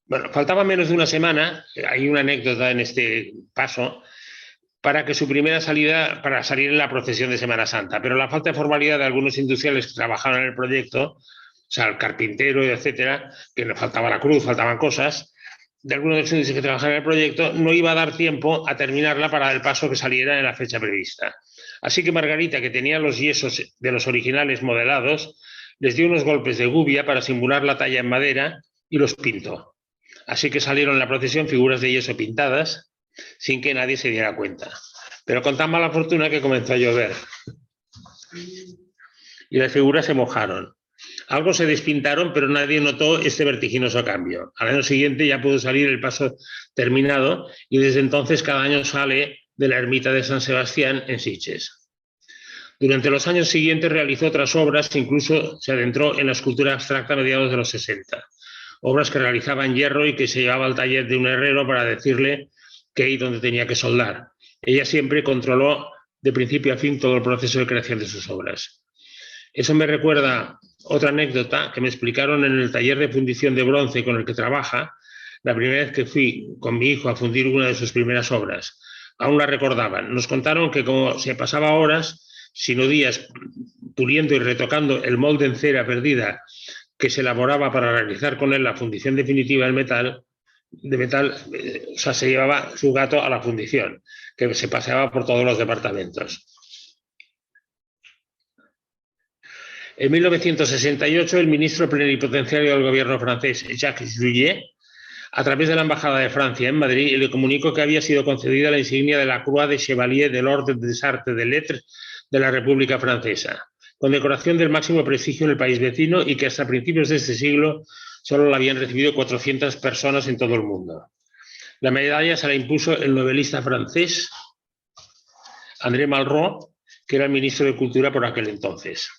Bueno, faltaba menos de una semana, hay una anécdota en este paso, para que su primera salida, para salir en la procesión de Semana Santa, pero la falta de formalidad de algunos industriales que trabajaban en el proyecto, o sea, el carpintero, etcétera, que le faltaba la cruz, faltaban cosas, de algunos de los industriales que trabajaban en el proyecto, no iba a dar tiempo a terminarla para el paso que saliera en la fecha prevista. Así que Margarita, que tenía los yesos de los originales modelados, les dio unos golpes de gubia para simular la talla en madera y los pintó. Así que salieron en la procesión figuras de yeso pintadas, sin que nadie se diera cuenta. Pero con tan mala fortuna que comenzó a llover. Y las figuras se mojaron. Algo se despintaron, pero nadie notó este vertiginoso cambio. Al año siguiente ya pudo salir el paso terminado y desde entonces cada año sale de la ermita de San Sebastián en Sitges. Durante los años siguientes realizó otras obras, incluso se adentró en la escultura abstracta a mediados de los 60. Obras que realizaba en hierro y que se llevaba al taller de un herrero para decirle qué y dónde tenía que soldar. Ella siempre controló de principio a fin todo el proceso de creación de sus obras. Eso me recuerda otra anécdota que me explicaron en el taller de fundición de bronce con el que trabaja, la primera vez que fui con mi hijo a fundir una de sus primeras obras. Aún la recordaban. Nos contaron que como se pasaba horas, sino días, puliendo y retocando el molde en cera perdida que se elaboraba para realizar con él la fundición definitiva del metal, o sea, se llevaba su gato a la fundición, que se paseaba por todos los departamentos. En 1968, el ministro plenipotenciario del gobierno francés, Jacques Juillet, a través de la Embajada de Francia en Madrid, le comunicó que había sido concedida la insignia de la Croix de Chevalier de l'Ordre des Arts et des Lettres de la República Francesa, condecoración del máximo prestigio en el país vecino y que hasta principios de este siglo solo la habían recibido 400 personas en todo el mundo. La medalla se la impuso el novelista francés André Malraux, que era el ministro de Cultura por aquel entonces.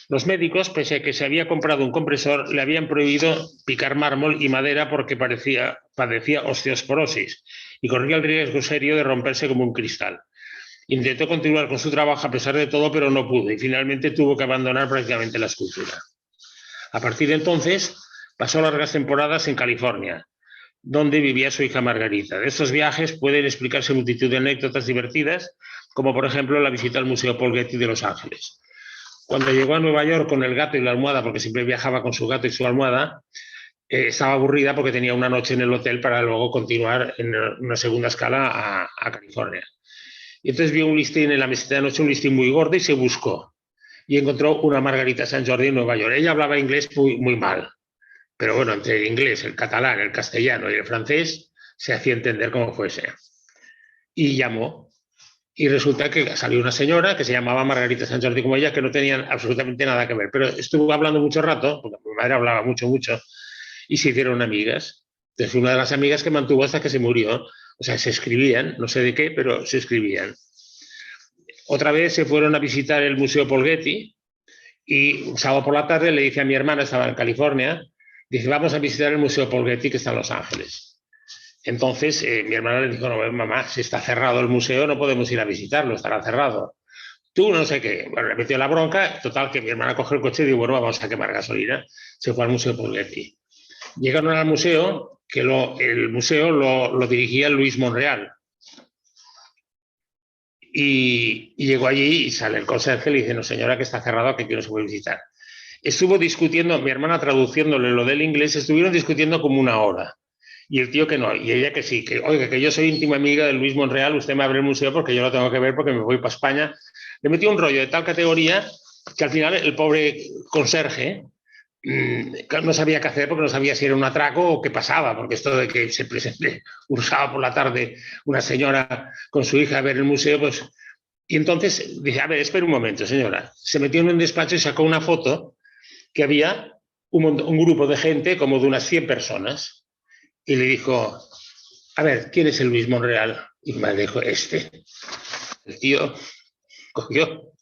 Los médicos, pese a que se había comprado un compresor, le habían prohibido picar mármol y madera porque padecía osteosporosis y corría el riesgo serio de romperse como un cristal. Intentó continuar con su trabajo a pesar de todo, pero no pudo y finalmente tuvo que abandonar prácticamente la escultura. A partir de entonces, pasó largas temporadas en California, donde vivía su hija Margarita. De estos viajes pueden explicarse multitud de anécdotas divertidas, como por ejemplo la visita al Museo Paul Getty de Los Ángeles. Cuando llegó a Nueva York con el gato y la almohada, porque siempre viajaba con su gato y su almohada, estaba aburrida porque tenía una noche en el hotel para luego continuar en una segunda escala a California. Y entonces vio un listín en la mesita de noche, un listín muy gordo, y se buscó. Y encontró una Margarita Sant Jordi en Nueva York. Ella hablaba inglés muy mal, pero bueno, entre el inglés, el catalán, el castellano y el francés se hacía entender como fuese. Y llamó. Y resulta que salió una señora que se llamaba Margarita Sant Jordi como ella, que no tenían absolutamente nada que ver. Pero estuvo hablando mucho rato, porque mi madre hablaba mucho, y se hicieron amigas. Entonces, una de las amigas que mantuvo hasta que se murió. O sea, se escribían, no sé de qué, pero se escribían. Otra vez se fueron a visitar el Museo Paul Getty y un sábado por la tarde le dice a mi hermana, estaba en California, dice, vamos a visitar el Museo Paul Getty que está en Los Ángeles. Entonces mi hermana le dijo, no, mamá, si está cerrado el museo no podemos ir a visitarlo, estará cerrado. Tú no sé qué. Bueno, le metió la bronca, total, que mi hermana cogió el coche y dijo, bueno, vamos a quemar gasolina. Se fue al Museo Paul Getty. Llegaron al museo, que el museo lo dirigía Luis Monreal. Y llegó allí y sale el conserje y le dice, no señora, que está cerrado, que aquí no se puede visitar. Estuvo discutiendo, mi hermana traduciéndole lo del inglés, estuvieron discutiendo como una hora. Y el tío que no, y ella que sí, que oiga, que yo soy íntima amiga de Luis Monreal, usted me abre el museo porque yo lo tengo que ver porque me voy para España. Le metió un rollo de tal categoría que al final el pobre conserje no sabía qué hacer porque no sabía si era un atraco o qué pasaba, porque esto de que se presente un sábado por la tarde una señora con su hija a ver el museo, pues... Y entonces dice, a ver, espera un momento, señora. Se metió en un despacho y sacó una foto que había un grupo de gente, como de unas 100 personas, y le dijo, a ver, ¿quién es el Luis Monreal? Y me dijo, este. El tío cogió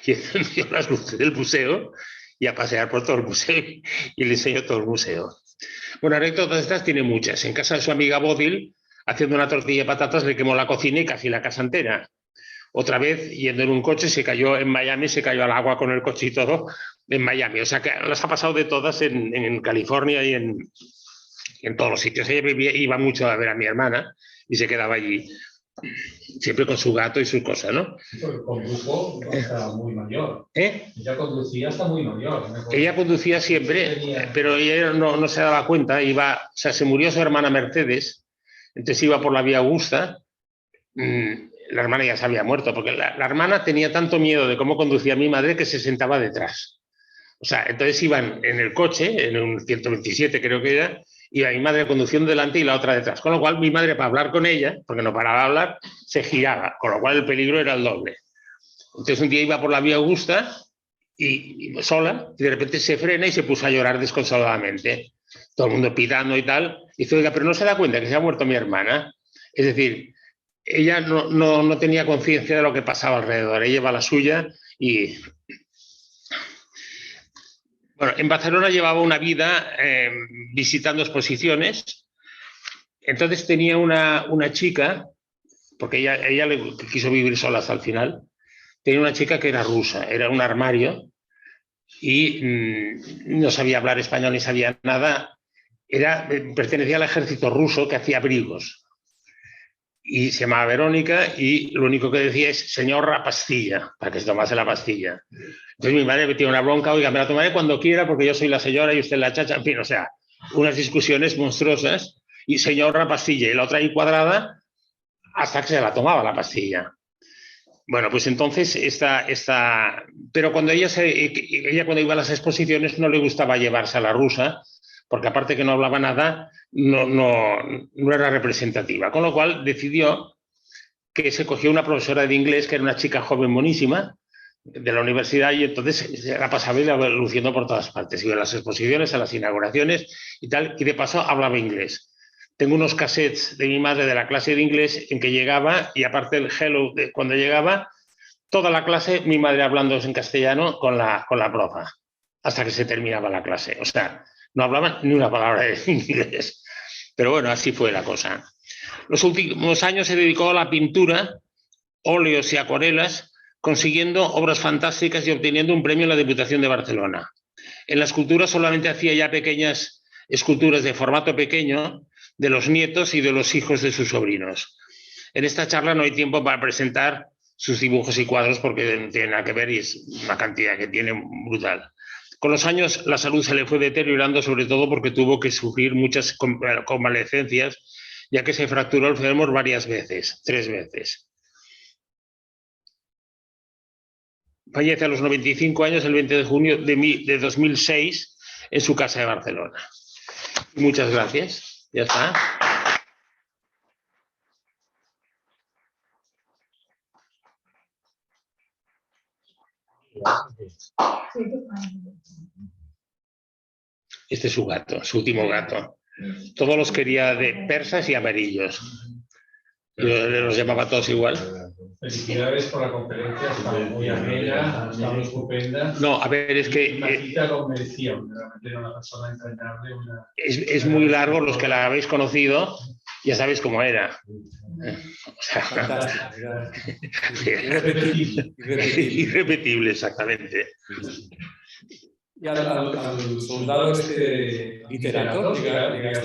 y encendió las luces del museo y a pasear por todo el museo y le enseñó todo el museo. Bueno, anécdotas estas tiene muchas. En casa de su amiga Bodil, haciendo una tortilla de patatas, le quemó la cocina y casi la casa entera. Otra vez, yendo en un coche, se cayó en Miami, se cayó al agua con el coche y todo en Miami. O sea, que las ha pasado de todas en California y en todos los sitios. Ella iba mucho a ver a mi hermana y se quedaba allí, siempre con su gato y sus cosas, ¿no? Condujo hasta muy mayor. Ella conducía hasta muy mayor. Ella conducía siempre, pero ella no se daba cuenta. O sea, se murió su hermana Mercedes, entonces iba por la vía Augusta. La hermana ya se había muerto, porque la hermana tenía tanto miedo de cómo conducía mi madre que se sentaba detrás. O sea, entonces iban en el coche, en un 127 creo que era, iba mi madre conduciendo delante y la otra detrás. Con lo cual mi madre, para hablar con ella, porque no paraba de hablar, se giraba, con lo cual el peligro era el doble. Entonces un día iba por la vía Augusta y sola, y de repente se frena y se puso a llorar desconsoladamente. Todo el mundo pitando y tal. Y dice, oiga, pero no se da cuenta que se ha muerto mi hermana. Es decir, ella no tenía conciencia de lo que pasaba alrededor. Ella iba a la suya y... Bueno, en Barcelona llevaba una vida visitando exposiciones. Entonces tenía una chica, porque ella le quiso vivir sola hasta el final, tenía una chica que era rusa, era un armario y no sabía hablar español ni sabía nada. Pertenecía al ejército ruso que hacía abrigos. Y se llamaba Verónica y lo único que decía es señor la pastilla, para que se tomase la pastilla. Entonces mi madre metía una bronca, oiga, me la tomaré cuando quiera porque yo soy la señora y usted la chacha, en fin, o sea, unas discusiones monstruosas y señor la pastilla y la otra ahí cuadrada hasta que se la tomaba la pastilla. Bueno, pues entonces pero cuando ella cuando iba a las exposiciones no le gustaba llevarse a la rusa, porque aparte que no hablaba nada, no era representativa. Con lo cual decidió que se cogió una profesora de inglés, que era una chica joven monísima, de la universidad, y entonces se la pasaba luciendo por todas partes. Iba a las exposiciones, a las inauguraciones y tal, y de paso hablaba inglés. tengo unos cassettes de mi madre de la clase de inglés en que llegaba, y aparte del hello, cuando llegaba, toda la clase, mi madre hablando en castellano con la profa, hasta que se terminaba la clase. O sea, no hablaban ni una palabra de inglés. Pero bueno, así fue la cosa. Los últimos años se dedicó a la pintura, óleos y acuarelas, consiguiendo obras fantásticas y obteniendo un premio en la Diputación de Barcelona. En la escultura solamente hacía ya pequeñas esculturas de formato pequeño de los nietos y de los hijos de sus sobrinos. En esta charla no hay tiempo para presentar sus dibujos y cuadros porque no tiene nada que ver y es una cantidad que tiene brutal. Con los años la salud se le fue deteriorando, sobre todo porque tuvo que sufrir muchas convalecencias, ya que se fracturó el fémur varias veces, 3 veces. Fallece a los 95 años el 20 de junio de 2006 en su casa de Barcelona. Muchas gracias. Ya está. Este es su gato, su último gato. Todos los quería de persas y amarillos. Yo los llamaba todos igual. Felicidades por la conferencia, está muy amena, está muy estupenda. No, a ver, es que la cita lo merecía, realmente era una persona entrañable. Es muy largo, los que la habéis conocido ya sabéis cómo era. O sea, irrepetible, exactamente. Y al soldado literato,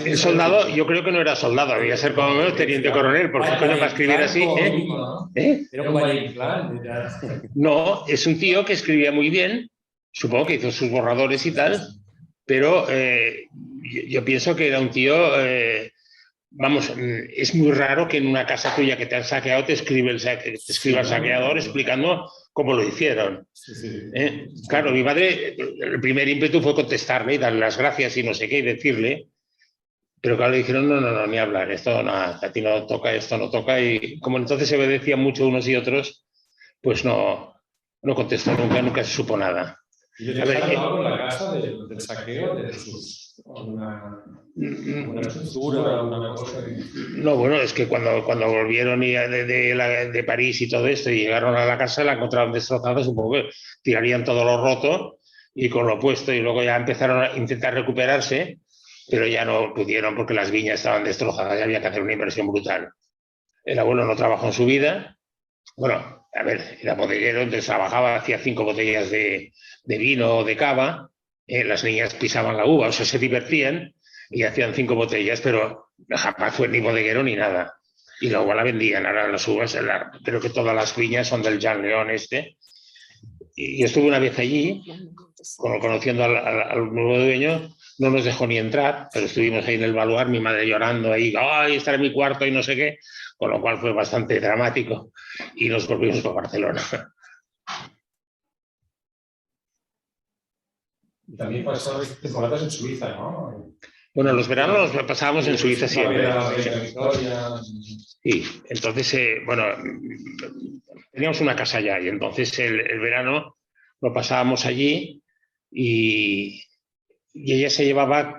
el soldado, yo creo que no era soldado, debía ser como menos teniente coronel, porque coño para escribir así. Era un Valle Inclán. No, es un tío que escribía muy bien, supongo que hizo sus borradores y tal, pero yo pienso que era un tío, vamos, es muy raro que en una casa tuya que te han saqueado te escriba el saqueador explicando cómo lo hicieron. Claro, mi madre, el primer ímpetu fue contestarle y darle las gracias y no sé qué, y decirle, pero claro, le dijeron, no, ni hablar, esto no, a ti no toca, esto no toca, y como entonces se obedecían mucho unos y otros, pues no contestó nunca se supo nada. ¿Y le dejaron algo en la casa del saqueo de sus... una estructura, una cosa? No, bueno, es que cuando volvieron de París y todo esto y llegaron a la casa, la encontraron destrozada, supongo que tirarían todo lo roto y con lo puesto, y luego ya empezaron a intentar recuperarse, pero ya no pudieron porque las viñas estaban destrozadas y había que hacer una inversión brutal. El abuelo no trabajó en su vida. Bueno, a ver, era bodeguero, entonces trabajaba, hacía 5 botellas de vino o de cava, las niñas pisaban la uva, o sea, se divertían y hacían 5 botellas, pero jamás fue ni bodeguero ni nada. Y luego la vendían, ahora las uvas, creo que todas las viñas son del Jean León Y yo estuve una vez allí, conociendo al nuevo dueño, no nos dejó ni entrar, pero estuvimos ahí en el baluar, mi madre llorando ahí, ¡ay, estaré en mi cuarto y no sé qué! Con lo cual fue bastante dramático y nos volvimos para Barcelona. Y también pasaron temporadas en Suiza, ¿no? Bueno, los veranos los pasábamos en Suiza siempre. Sí, entonces, bueno, teníamos una casa allá y entonces el verano lo pasábamos allí y ella se llevaba,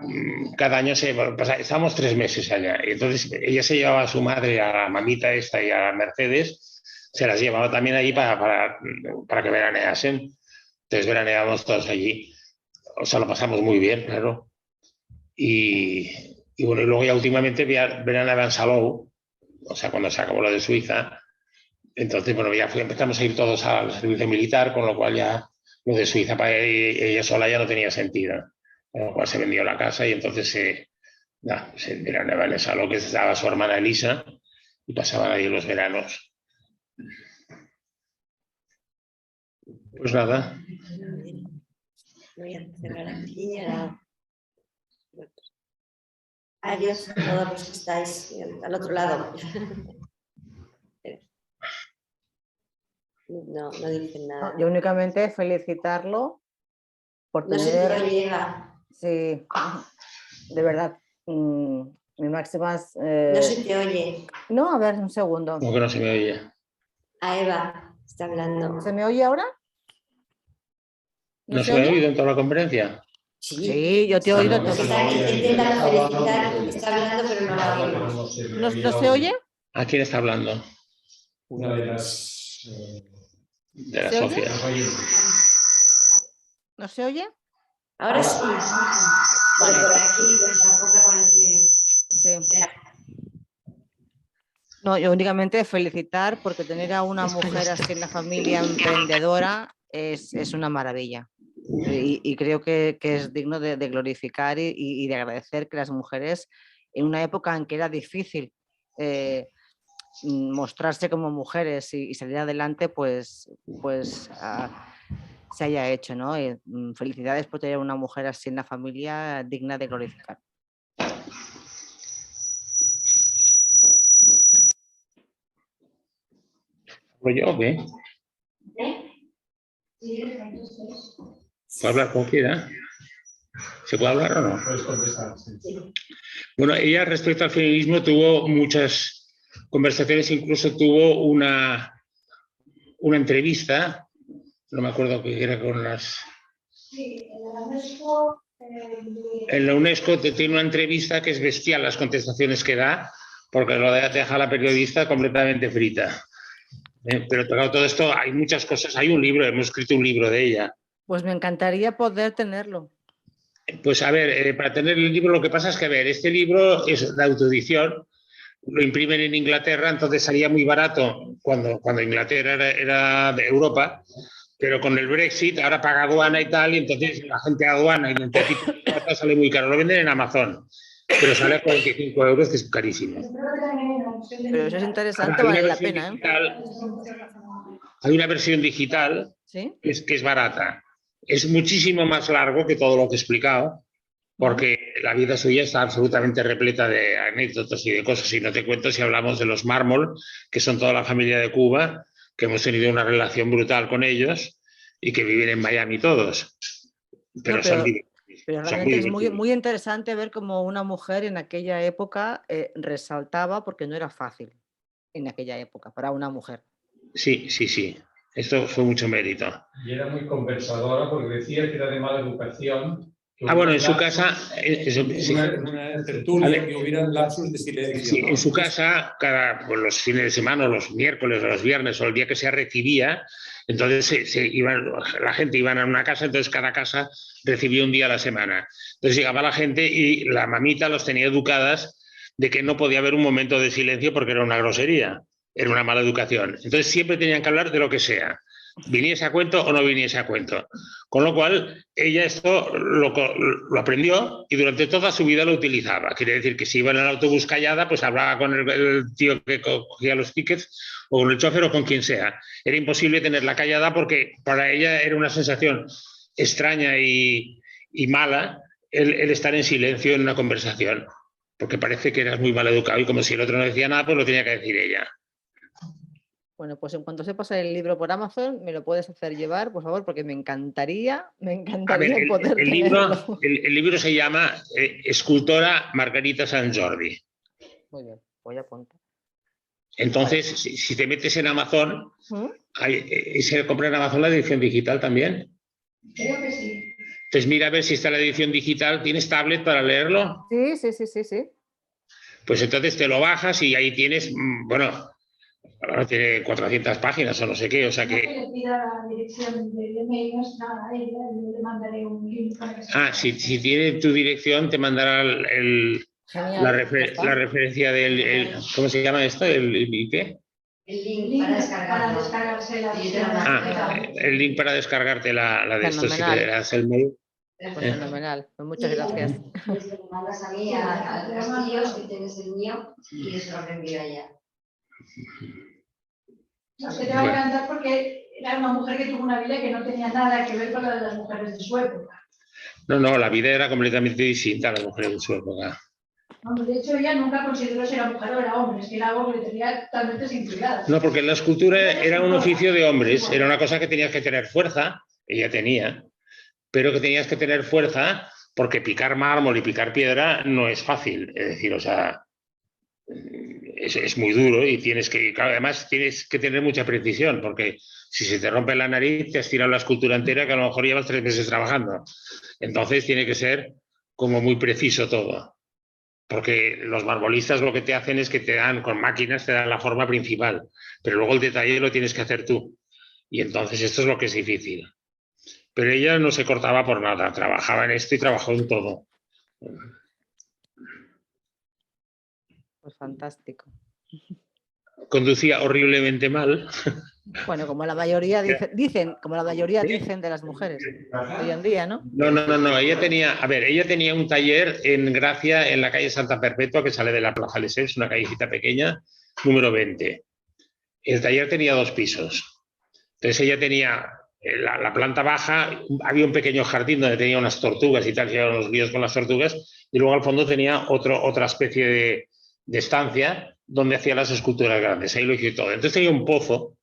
cada año estábamos 3 meses allá, y entonces ella se llevaba a su madre, a la mamita esta y a Mercedes, se las llevaba también allí para que veraneasen. Entonces veraneábamos todos allí, o sea, lo pasamos muy bien, claro. Y bueno, y luego ya últimamente veraneaba en Salou, o sea, cuando se acabó lo de Suiza. Entonces, bueno, ya empezamos a ir todos al servicio militar, con lo cual ya lo de Suiza para ella sola ya no tenía sentido. Con lo cual se vendió la casa y entonces se veraneaba en Salou, que estaba su hermana Elisa, y pasaban ahí los veranos. Pues nada. Voy a cerrar aquí. Adiós a todos los que estáis al otro lado. No dicen nada. Yo únicamente felicitarlo por No tener... sé si llega. Sí, de verdad, mis máximas... No se te oye. No, a ver, un segundo. ¿Cómo que no se me oye? A Eva está hablando. ¿Se me oye ahora? ¿No se me ha oído en toda la conferencia? Sí, yo te he oído todo. Está intentando felicitar, está hablando, pero no la oímos. ¿No se oye? ¿A quién está hablando? Una de las De la ¿Se oye? sociedad. ¿No se oye? Ahora sí. Vale, por aquí, pues aporta con el tuyo. Sí. No, yo únicamente felicitar porque tener a una mujer así en la familia emprendedora es una maravilla. Y creo que es digno de glorificar y de agradecer que las mujeres, en una época en que era difícil mostrarse como mujeres y salir adelante, pues se haya hecho, ¿no? Felicidades por tener una mujer así en la familia digna de glorificar. ¿Hablo yo o qué? ¿Puedo hablar con quiera? ¿Se puede hablar o no? puedes contestar. Sí. Bueno, ella respecto al feminismo tuvo muchas conversaciones, incluso tuvo una entrevista, no me acuerdo qué era con las... Sí, en la UNESCO... En la UNESCO tiene una entrevista que es bestial las contestaciones que da, porque lo deja a la periodista completamente frita. Pero claro, todo esto, hay muchas cosas, hay un libro, hemos escrito un libro de ella. Pues me encantaría poder tenerlo. Pues a ver, para tener el libro lo que pasa es que, a ver, este libro es de autoedición, lo imprimen en Inglaterra, entonces salía muy barato cuando Inglaterra era de Europa, pero con el Brexit ahora paga aduana y tal, y entonces la gente de aduana y el tipo de plata sale muy caro. Lo venden en Amazon, pero sale a 45 euros, que es carísimo. Pero eso es interesante, vale la pena, digital, hay una versión digital, ¿sí? que es barata. Es muchísimo más largo que todo lo que he explicado, porque la vida suya está absolutamente repleta de anécdotas y de cosas. Y no te cuento si hablamos de los Mármol, que son toda la familia de Cuba, que hemos tenido una relación brutal con ellos y que viven en Miami todos. Pero realmente es muy interesante ver cómo una mujer en aquella época resaltaba, porque no era fácil en aquella época para una mujer. Sí. Esto fue mucho mérito. Y era muy conversadora porque decía que era de mala educación. Bueno, en su casa... Una tertulia, que hubiera lapsus de silencio. Sí, ¿no? en su casa, los fines de semana, los miércoles o los viernes o el día que se recibía, entonces la gente iba a una casa, entonces cada casa recibía un día a la semana. Entonces llegaba la gente y la mamita los tenía educadas de que no podía haber un momento de silencio porque era una grosería, era una mala educación. Entonces siempre tenían que hablar de lo que sea, viniese a cuento o no viniese a cuento. Con lo cual, ella esto lo aprendió y durante toda su vida lo utilizaba. Quiere decir que si iba en el autobús callada, pues hablaba con el tío que cogía los tickets o con el chofer o con quien sea. Era imposible tenerla callada porque para ella era una sensación extraña y mala el estar en silencio en una conversación, porque parece que eras muy mal educado y como si el otro no decía nada, pues lo tenía que decir ella. Bueno, pues en cuanto sepas el libro por Amazon, me lo puedes hacer llevar, por favor, porque me encantaría poder tenerlo. El libro se llama Escultora Margarita Sant Jordi. Muy bien, voy a apuntar. Entonces, vale. Si te metes en Amazon, ¿se compra en Amazon la edición digital también? Creo que sí. Entonces mira a ver si está la edición digital. ¿Tienes tablet para leerlo? Sí. Pues entonces te lo bajas y ahí tienes, bueno... Ahora tiene 400 páginas o no sé qué, o sea que... le pida la dirección de email, no es nada, yo le mandaré un link. Si tiene tu dirección, te mandará la referencia del... ¿Cómo se llama esto? ¿El qué? El link para descargarse la... el link para descargarte la de esto, si te das el mail. Pues fenomenal, pues muchas gracias. Me mandas a mí, a Castillo, si tienes el mío, y eso lo envío allá. Es que te va a encantar porque era una mujer que tuvo una vida que no tenía nada que ver con la de las mujeres de su época. No, la vida era completamente distinta a las mujeres de su época. De hecho, ella nunca consideró si era mujer o era hombre, es que era algo que le tenía totalmente sin cuidado. No, porque la escultura era un oficio de hombres, era una cosa que tenías que tener fuerza, ella tenía, pero que tenías que tener fuerza porque picar mármol y picar piedra no es fácil, es decir, o sea... es muy duro y claro, además tienes que tener mucha precisión, porque si se te rompe la nariz te has tirado la escultura entera que a lo mejor llevas 3 meses trabajando. Entonces tiene que ser como muy preciso todo. Porque los marmolistas lo que te hacen es que te dan, con máquinas, te dan la forma principal, pero luego el detalle lo tienes que hacer tú. Y entonces esto es lo que es difícil. Pero ella no se cortaba por nada, trabajaba en esto y trabajó en todo. Pues fantástico. Conducía horriblemente mal. Bueno, como la mayoría dicen de las mujeres hoy en día, ¿no? No. Ella tenía un taller en Gracia, en la calle Santa Perpetua, que sale de la Plaza Lesseps, una callecita pequeña, número 20. El taller tenía 2 pisos. Entonces ella tenía la planta baja, había un pequeño jardín donde tenía unas tortugas y tal, y unos líos con las tortugas, y luego al fondo tenía otra especie de estancia donde hacía las esculturas grandes. Ahí lo hice todo. Entonces tenía un pozo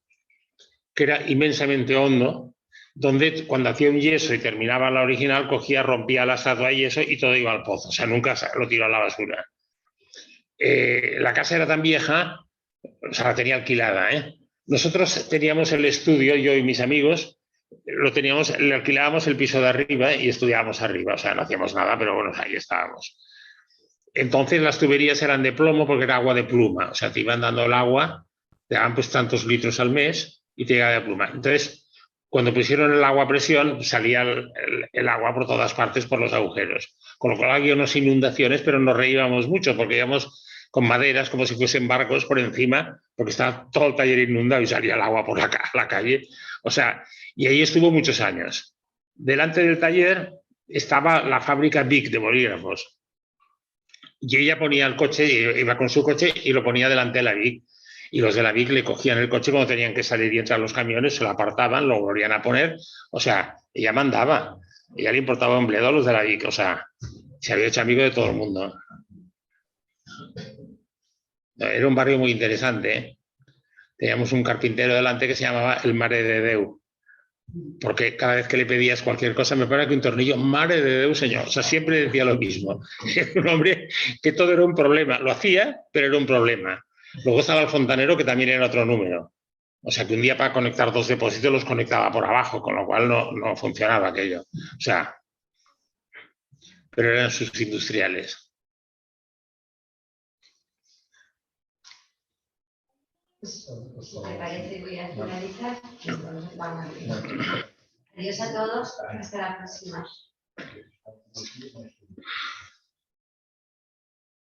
que era inmensamente hondo, donde cuando hacía un yeso y terminaba la original, cogía, rompía la estatua de yeso y todo iba al pozo. O sea, nunca lo tiró a la basura. La casa era tan vieja, o sea, la tenía alquilada, ¿eh? Nosotros teníamos el estudio, yo y mis amigos, le alquilábamos el piso de arriba y estudiábamos arriba. O sea, no hacíamos nada, pero bueno, ahí estábamos. Entonces las tuberías eran de plomo porque era agua de pluma. O sea, te iban dando el agua, te daban pues tantos litros al mes y te llegaba de pluma. Entonces, cuando pusieron el agua a presión, salía el agua por todas partes por los agujeros. Con lo cual había unas inundaciones, pero nos reíamos mucho porque íbamos con maderas como si fuesen barcos por encima, porque estaba todo el taller inundado y salía el agua por la calle. O sea, y ahí estuvo muchos años. Delante del taller estaba la fábrica Vic de bolígrafos. Y ella ponía el coche, iba con su coche y lo ponía delante de la Vic. Y los de la Vic le cogían el coche cuando tenían que salir y entrar los camiones, se lo apartaban, lo volvían a poner. O sea, ella mandaba. Ella le importaba un bledo a los de la Vic. O sea, se había hecho amigo de todo el mundo. Era un barrio muy interesante, ¿eh? Teníamos un carpintero delante que se llamaba el Mare de Déu, porque cada vez que le pedías cualquier cosa, me parece que un tornillo, Mare de Déu, señor. O sea, siempre decía lo mismo. Era un hombre que todo era un problema. Lo hacía, pero era un problema. Luego estaba el fontanero, que también era otro número. O sea, que un día para conectar 2 depósitos los conectaba por abajo, con lo cual no funcionaba aquello. O sea, pero eran sus industriales. Me parece, voy a finalizar. Adiós a todos, hasta la próxima.